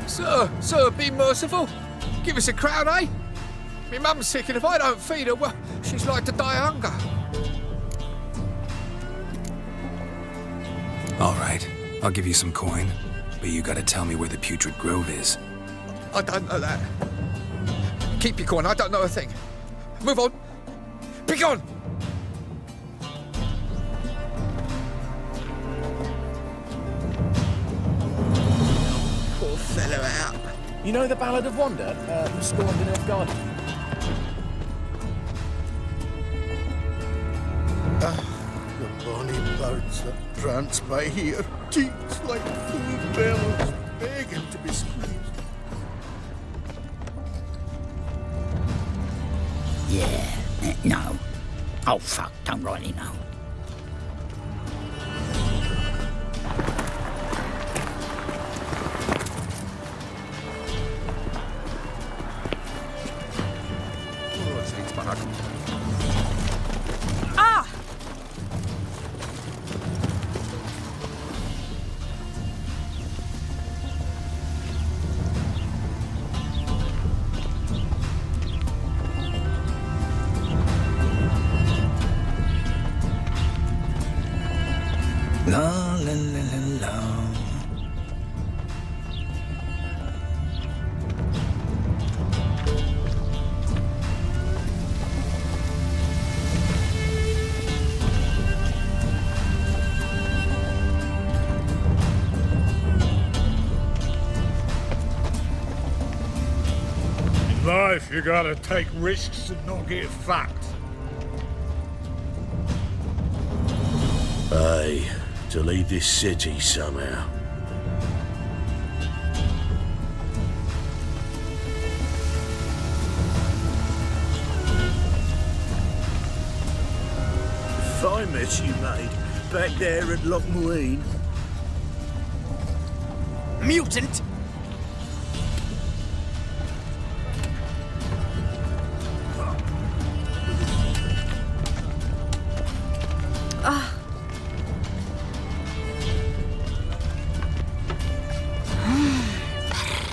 Sir, be merciful. Give us a crown, eh? My mum's sick, and if I don't feed her, well, she's like to die of hunger. All right, I'll give you some coin, but you gotta tell me where the Putrid Grove is. I don't know that. Keep your coin, I don't know a thing. Move on. Be gone! Poor fellow out. You know the Ballad of Wanda, stormed in her garden? The bonny birds that prance by here, cheeks like food bells, begging to be squeezed. Yeah, no. Oh, fuck, don't rightly know. Ah! La la la la la. Life, you gotta take risks and not get fucked. Aye, to leave this city somehow. If I met you, mate, back there at Lochmuine. Mutant!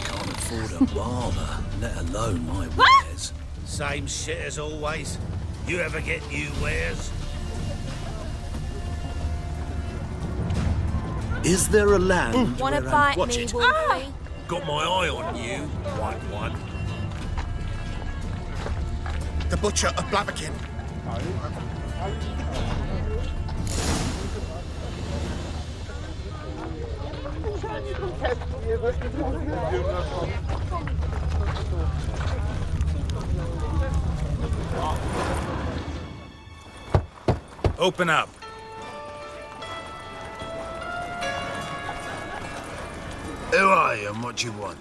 Can't afford a barber, let alone my wares. Same shit as always. You ever get new wares? Is there a land Wanna where bite watch me, it? Wolfie? Got my eye on you, white one. The Butcher of Blaviken. Open up. Who are you and what do you want?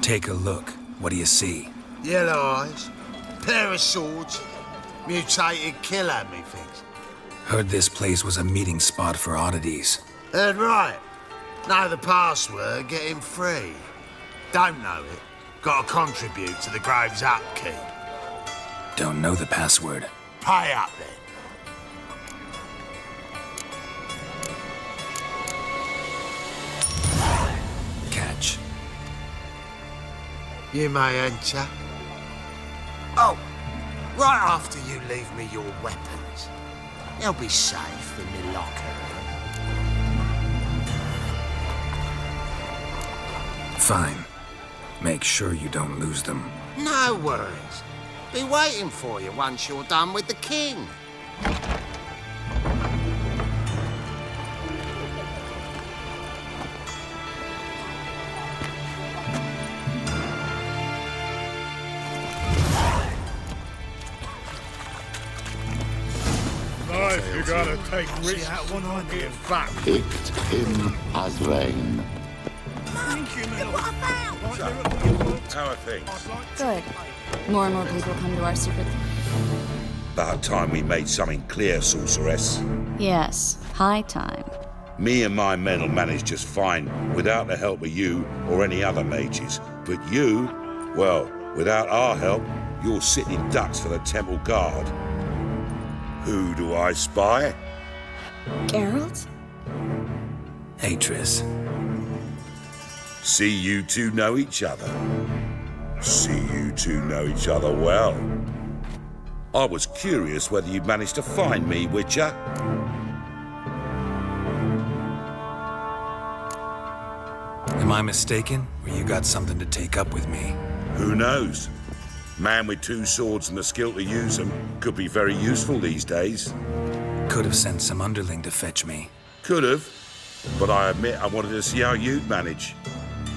Take a look. What do you see? Yellow eyes, pair of swords, mutated killer, methinks. Heard this place was a meeting spot for oddities. Heard right. Know the password, get him free. Don't know it, gotta contribute to the Grave's upkeep. Don't know the password. Pay up then. Catch. You may enter. Oh, right after you leave me your weapons. They'll be safe in the locker. Fine. Make sure you don't lose them. No worries. Be waiting for you once you're done with the king. Life, you gotta take risks and not get fucked. Picked him as rain. How are things? Good. More and more people come to our secret. About time we made something clear, sorceress. Yes, high time. Me and my men will manage just fine without the help of you or any other mages. But you, well, without our help, you're sitting ducks for the temple guard. Who do I spy? Geralt? Hey, Triss. See you two know each other. See you two know each other well. I was curious whether you'd managed to find me, Witcher. Am I mistaken? Or you got something to take up with me? Who knows? Man with two swords and the skill to use them could be very useful these days. Could have sent some underling to fetch me. Could have, but I admit I wanted to see how you'd manage.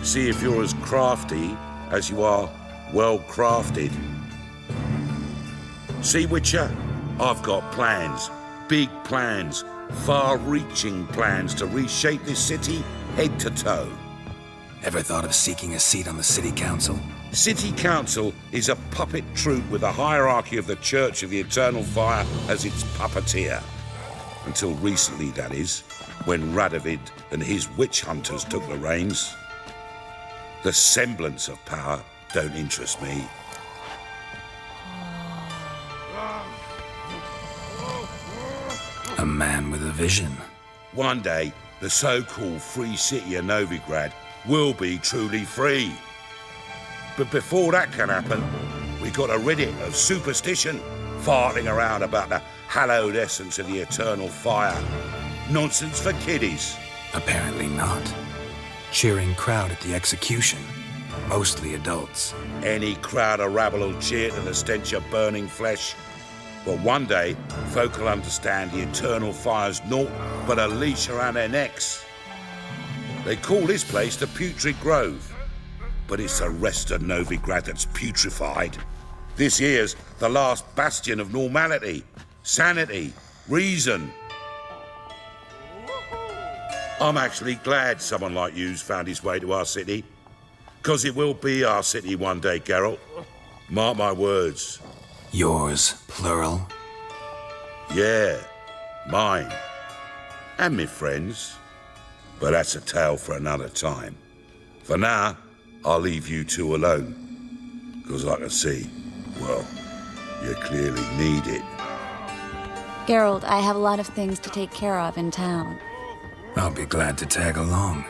See if you're as crafty as you are well-crafted. See, Witcher, I've got plans. Big plans. Far-reaching plans to reshape this city head to toe. Ever thought of seeking a seat on the city council? City Council is a puppet troupe with the hierarchy of the Church of the Eternal Fire as its puppeteer. Until recently, that is, when Radovid and his witch hunters took the reins. The semblance of power don't interest me. A man with a vision. One day, the so-called free city of Novigrad will be truly free. But before that can happen, we got to rid it of superstition, farting around about the hallowed essence of the eternal fire. Nonsense for kiddies. Apparently not. Cheering crowd at the execution. Mostly adults. Any crowd of rabble will cheer to the stench of burning flesh. But one day, folk will understand the eternal fire's naught but a leash around their necks. They call this place the Putrid Grove. but it's the rest of Novigrad that's putrefied. This here's the last bastion of normality, sanity, reason. I'm actually glad someone like you's found his way to our city, because it will be our city one day, Geralt. Mark my words. Yours, plural? Yeah, mine. And me friends. But that's a tale for another time. For now, I'll leave you two alone. Because I can see, well, you clearly need it. Geralt, I have a lot of things to take care of in town. I'll be glad to tag along.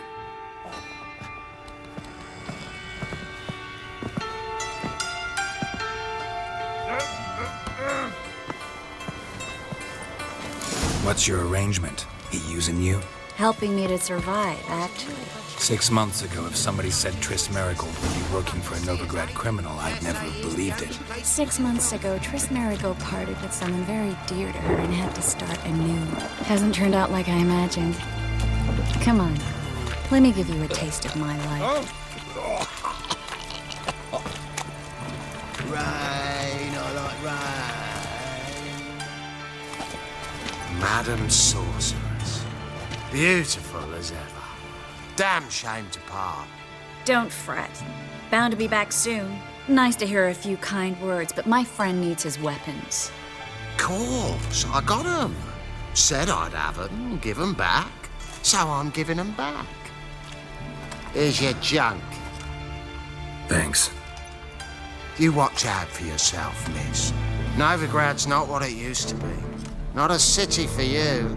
What's your arrangement? He using you? Helping me to survive, actually. 6 months ago, if somebody said Triss Merigold would be working for a Novigrad criminal, I'd never have believed it. 6 months ago, Triss Merigold parted with someone very dear to her and had to start anew. Hasn't turned out like I imagined. Come on, let me give you a taste of my life. Rain, I like rain. Madam Sorceress. Beautiful as ever. Damn shame to part. Don't fret. Bound to be back soon. Nice to hear a few kind words, but my friend needs his weapons. Course, I got 'em. Said I'd have 'em, give 'em back. So I'm giving 'em back. Here's your junk. Thanks. You watch out for yourself, miss. Novigrad's not what it used to be. Not a city for you.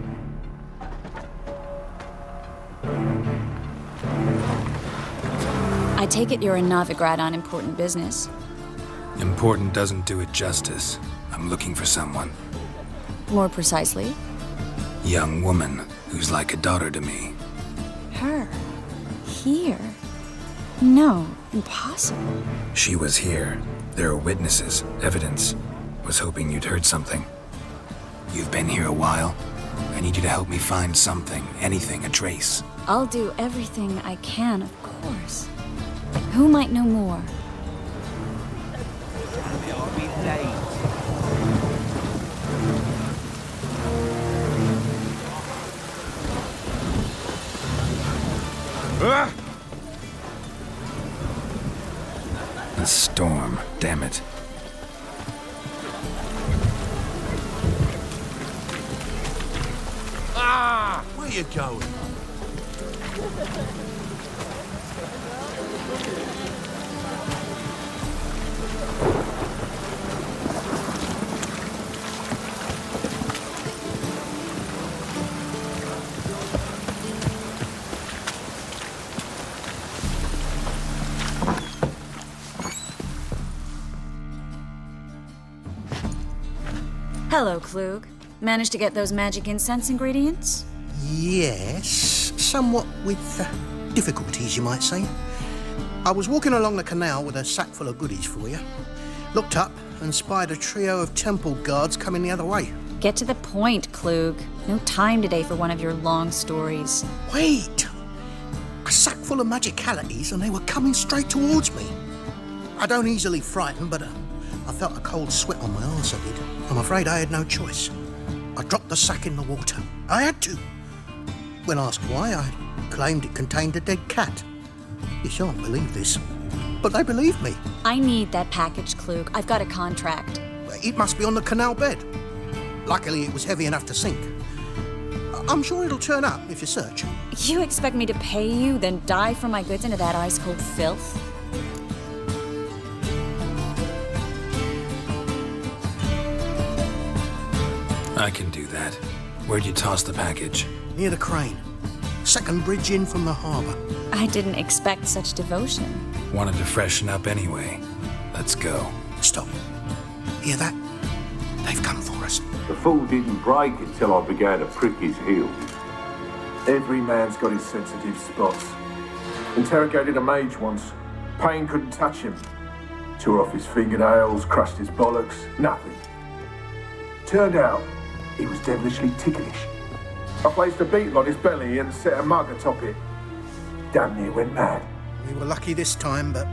I take it you're in Novigrad on important business. Important doesn't do it justice. I'm looking for someone. More precisely? Young woman who's like a daughter to me. Her? Here? No, impossible. She was here. There are witnesses, evidence. Was hoping you'd heard something. You've been here a while. I need you to help me find something, anything, a trace. I'll do everything I can, of course. Who might know more? A storm, damn it. Ah! Where you going? Hello, Klug. Managed to get those magic incense ingredients? Yes, somewhat with difficulties, you might say. I was walking along the canal with a sack full of goodies for you. Looked up and spied a trio of temple guards coming the other way. Get to the point, Klug. No time today for one of your long stories. Wait! A sack full of magicalities and they were coming straight towards me. I don't easily frighten, but I felt a cold sweat on my arse, I did. I'm afraid I had no choice. I dropped the sack in the water. I had to. When asked why, I claimed it contained a dead cat. You shan't believe this, but they believed me. I need that package, Klug. I've got a contract. It must be on the canal bed. Luckily, it was heavy enough to sink. I'm sure it'll turn up if you search. You expect me to pay you, then dive for my goods into that ice-cold filth? I can do that. Where'd you toss the package? Near the crane. Second bridge in from the harbour. I didn't expect such devotion. Wanted to freshen up anyway. Let's go. Stop. Hear that? They've come for us. The fall didn't break until I began to prick his heel. Every man's got his sensitive spots. Interrogated a mage once. Pain couldn't touch him. Tore off his fingernails, crushed his bollocks, nothing. Turned out, he was devilishly ticklish. I placed a beetle on his belly and set a mug atop it. Damn near went mad. We were lucky this time, but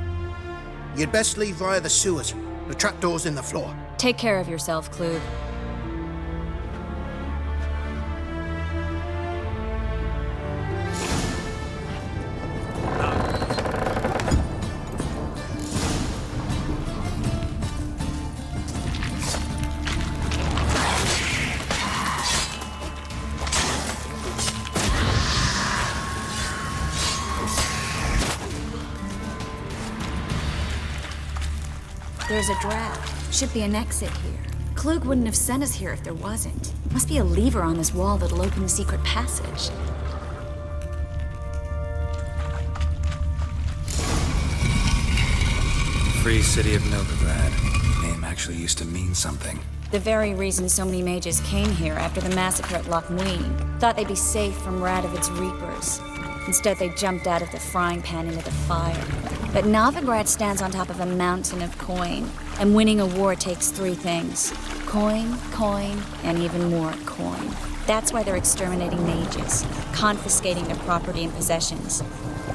you'd best leave via the sewers. The trapdoor's in the floor. Take care of yourself, Klug. There's a draft. Should be an exit here. Klug wouldn't have sent us here if there wasn't. Must be a lever on this wall that'll open the secret passage. Free City of Novigrad. Name actually used to mean something. The very reason so many mages came here after the massacre at Loch Muin. Thought they'd be safe from Radovid's reapers. Instead, they jumped out of the frying pan into the fire. But Novigrad stands on top of a mountain of coin, and winning a war takes three things. Coin, coin, and even more coin. That's why they're exterminating mages, confiscating their property and possessions.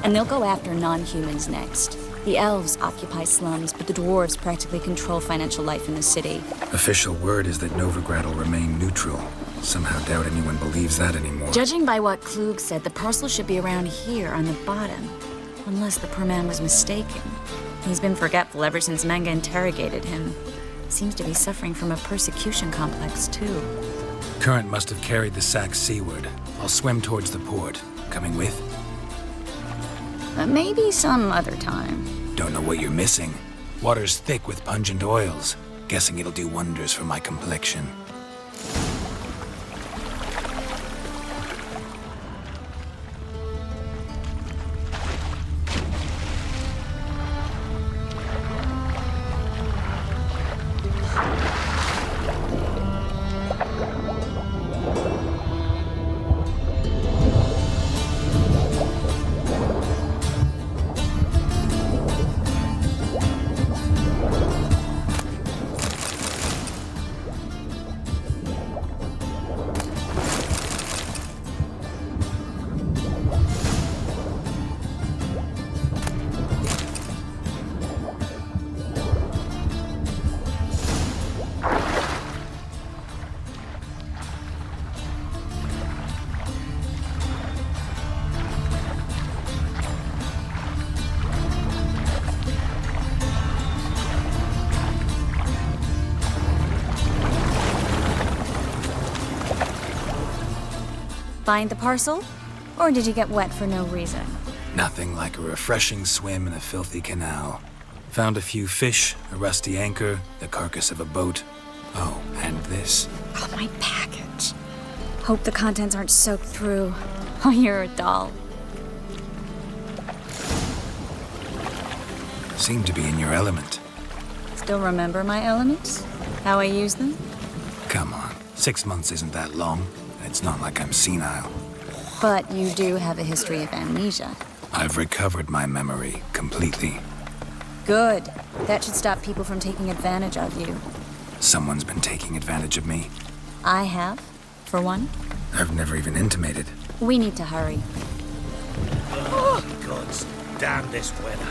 And they'll go after non-humans next. The elves occupy slums, but the dwarves practically control financial life in the city. Official word is that Novigrad will remain neutral. Somehow doubt anyone believes that anymore. Judging by what Klug said, the parcel should be around here on the bottom. Unless the poor man was mistaken. He's been forgetful ever since Manga interrogated him. Seems to be suffering from a persecution complex, too. Current must have carried the sack seaward. I'll swim towards the port. Coming with? Maybe some other time. Don't know what you're missing. Water's thick with pungent oils. Guessing it'll do wonders for my complexion. Find the parcel? Or did you get wet for no reason? Nothing like a refreshing swim in a filthy canal. Found a few fish, a rusty anchor, the carcass of a boat. Oh, and this. Oh, my package. Hope the contents aren't soaked through. Oh, you're a doll. Seem to be in your element. Still remember my elements? How I use them? Come on, 6 months isn't that long. It's not like I'm senile. But you do have a history of amnesia. I've recovered my memory completely. Good. That should stop people from taking advantage of you. Someone's been taking advantage of me. I have, for one. I've never even intimated. We need to hurry. Oh, gods, damn this weather.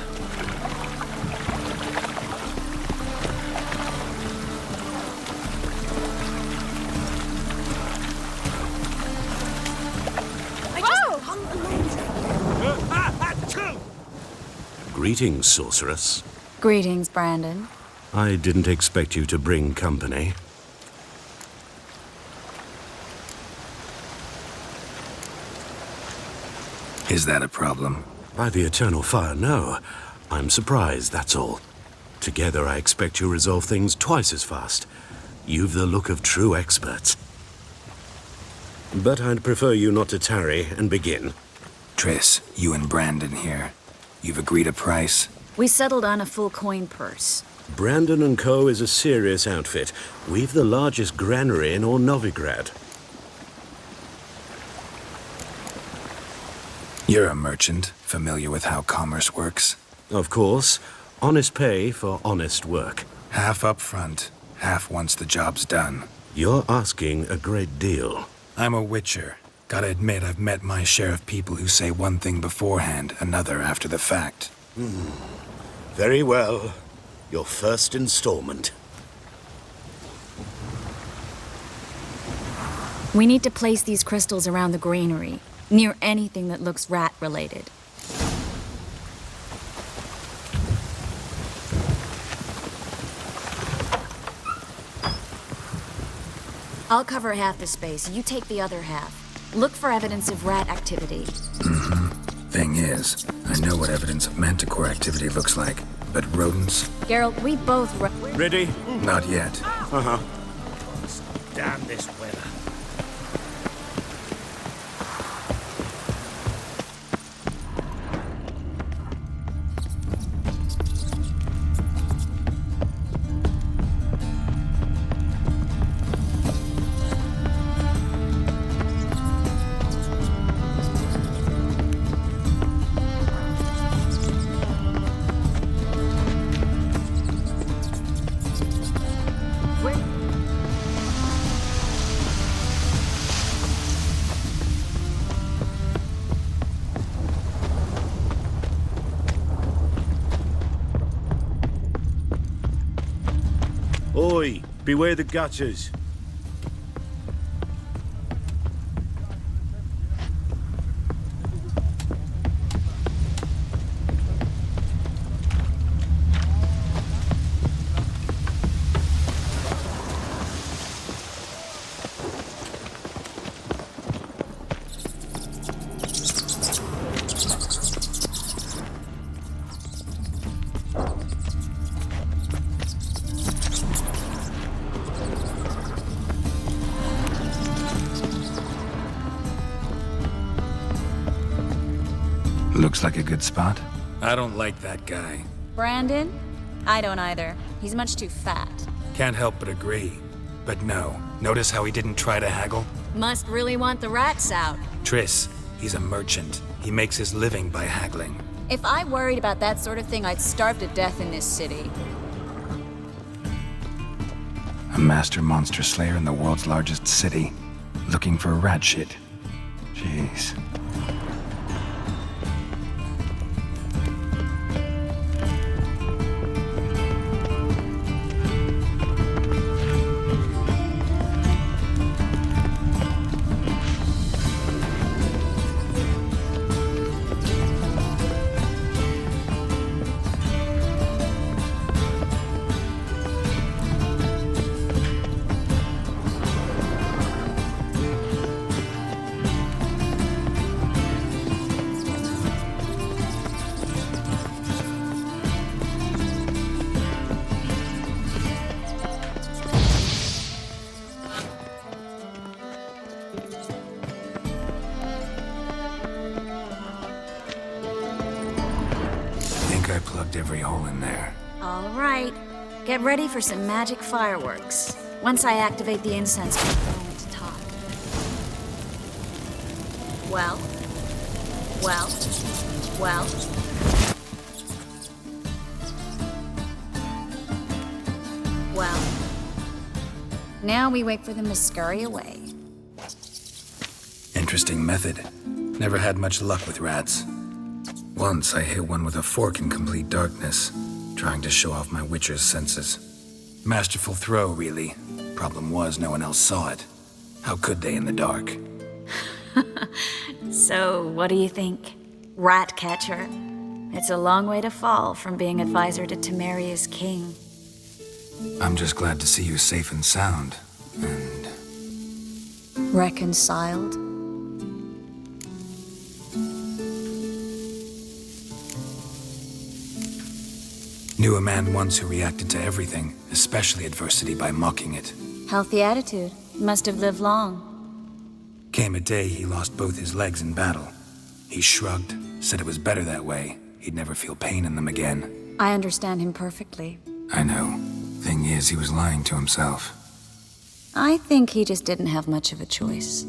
Greetings, sorceress. Greetings, Brandon. I didn't expect you to bring company. Is that a problem? By the eternal fire, no. I'm surprised, that's all. Together, I expect you resolve things twice as fast. You've the look of true experts. But I'd prefer you not to tarry and begin. Triss, you and Brandon here. You've agreed a price? We settled on a full coin purse. Brandon & Co. is a serious outfit. We've the largest granary in all Novigrad. You're a merchant, familiar with how commerce works? Of course. Honest pay for honest work. Half up front, half once the job's done. You're asking a great deal. I'm a witcher. Gotta admit, I've met my share of people who say one thing beforehand, another after the fact. Very well. Your first installment. We need to place these crystals around the granary, near anything that looks rat-related. I'll cover half the space, you take the other half. Look for evidence of rat activity. Thing is, I know what evidence of manticore activity looks like, but rodents? Geralt, we both Ready? Not yet. Uh-huh. Damn this weather. Oi, beware the gutters. Looks like a good spot. I don't like that guy. Brandon? I don't either. He's much too fat. Can't help but agree. But no, notice how he didn't try to haggle? Must really want the rats out. Triss, he's a merchant. He makes his living by haggling. If I worried about that sort of thing, I'd starve to death in this city. A master monster slayer in the world's largest city, looking for rat shit. Jeez. I plugged every hole in there. All right. Get ready for some magic fireworks. Once I activate the incense, we'll go into talk. Well? Now we wait for them to scurry away. Interesting method. Never had much luck with rats. Once I hit one with a fork in complete darkness, trying to show off my witcher's senses. Masterful throw, really. Problem was, no one else saw it. How could they in the dark? So, what do you think? Rat catcher? It's a long way to fall from being advisor to Temeria's king. I'm just glad to see you safe and sound, and... reconciled? Knew a man once who reacted to everything, especially adversity, by mocking it. Healthy attitude. Must have lived long. Came a day he lost both his legs in battle. He shrugged, said it was better that way. He'd never feel pain in them again. I understand him perfectly. I know. Thing is, he was lying to himself. I think he just didn't have much of a choice.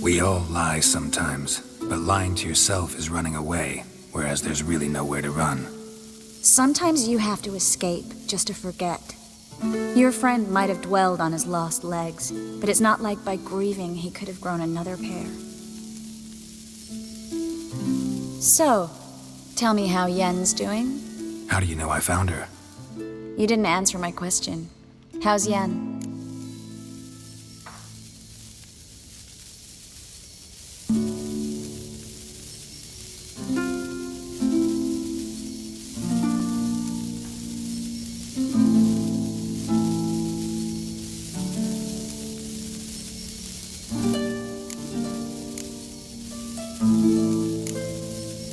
We all lie sometimes, but lying to yourself is running away, whereas there's really nowhere to run. Sometimes you have to escape just to forget. Your friend might have dwelled on his lost legs, but it's not like by grieving he could have grown another pair. So, tell me how Yen's doing? How do you know I found her? You didn't answer my question. How's Yen?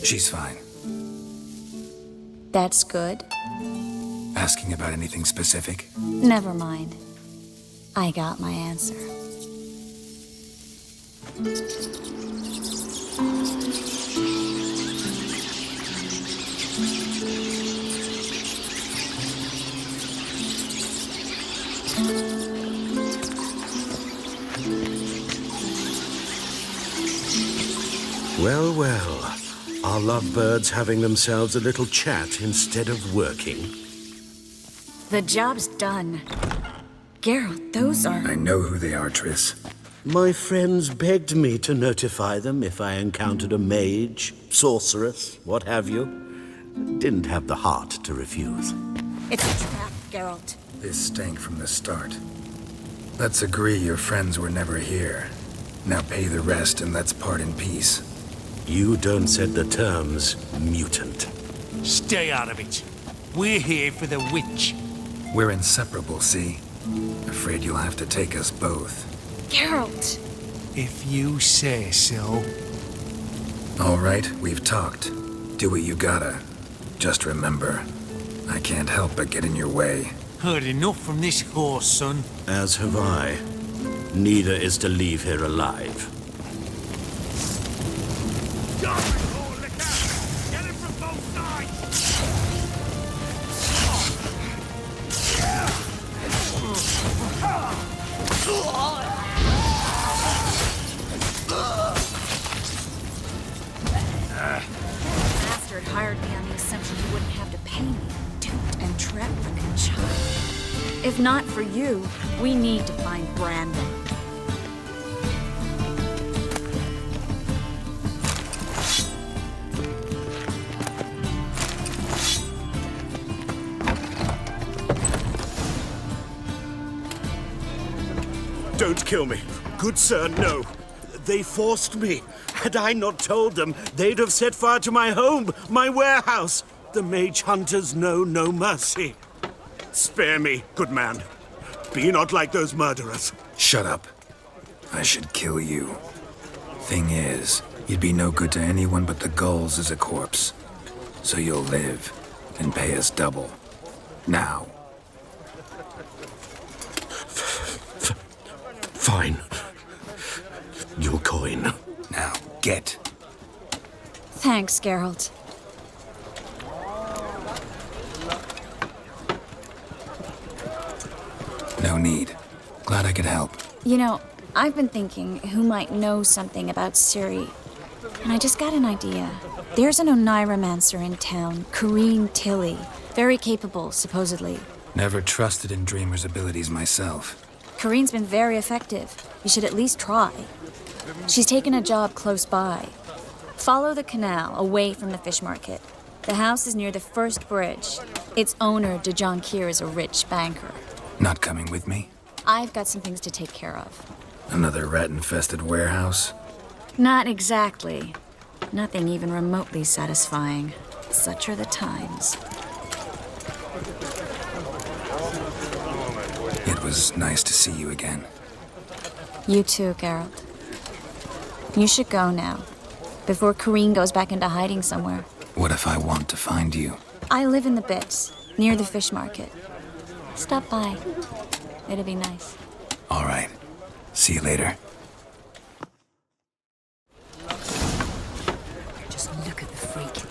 She's fine. That's good. Asking about anything specific? Never mind. I got my answer. Well, well. Are lovebirds having themselves a little chat instead of working? The job's done. Geralt, those are... I know who they are, Triss. My friends begged me to notify them if I encountered a mage, sorceress, what have you. Didn't have the heart to refuse. It's a trap, Geralt. This stank from the start. Let's agree your friends were never here. Now pay the rest and let's part in peace. You don't set the terms, mutant. Stay out of it. We're here for the witch. We're inseparable, see? Afraid you'll have to take us both. Geralt! If you say so. All right, we've talked. Do what you gotta. Just remember, I can't help but get in your way. Heard enough from this horse, son. As have I. Neither is to leave here alive. Bastard hired me on the assumption he wouldn't have to pay me. Duped and trapped like a child. If not for you, we need to find Brandon. Don't kill me. Good sir, no. They forced me. Had I not told them, they'd have set fire to my home, my warehouse. The mage hunters know no mercy. Spare me, good man. Be not like those murderers. Shut up. I should kill you. Thing is, you'd be no good to anyone but the gulls as a corpse. So you'll live and pay us double. Now. Fine. Your coin. Now, get. Thanks, Geralt. No need. Glad I could help. You know, I've been thinking who might know something about Ciri. And I just got an idea. There's an Oneiromancer in town, Corrine Tilly. Very capable, supposedly. Never trusted in Dreamer's abilities myself. Corrine's been very effective. You should at least try. She's taken a job close by. Follow the canal away from the fish market. The house is near the first bridge. Its owner, Dejon Kier, is a rich banker. Not coming with me? I've got some things to take care of. Another rat-infested warehouse? Not exactly. Nothing even remotely satisfying. Such are the times. It was nice to see you again. You too, Geralt. You should go now, before Corrine goes back into hiding somewhere. What if I want to find you? I live in the Bits, near the fish market. Stop by. It'll be nice. All right. See you later. Just look at the freak.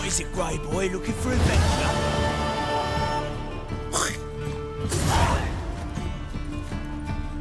What is it, Grey Boy? Looking for adventure?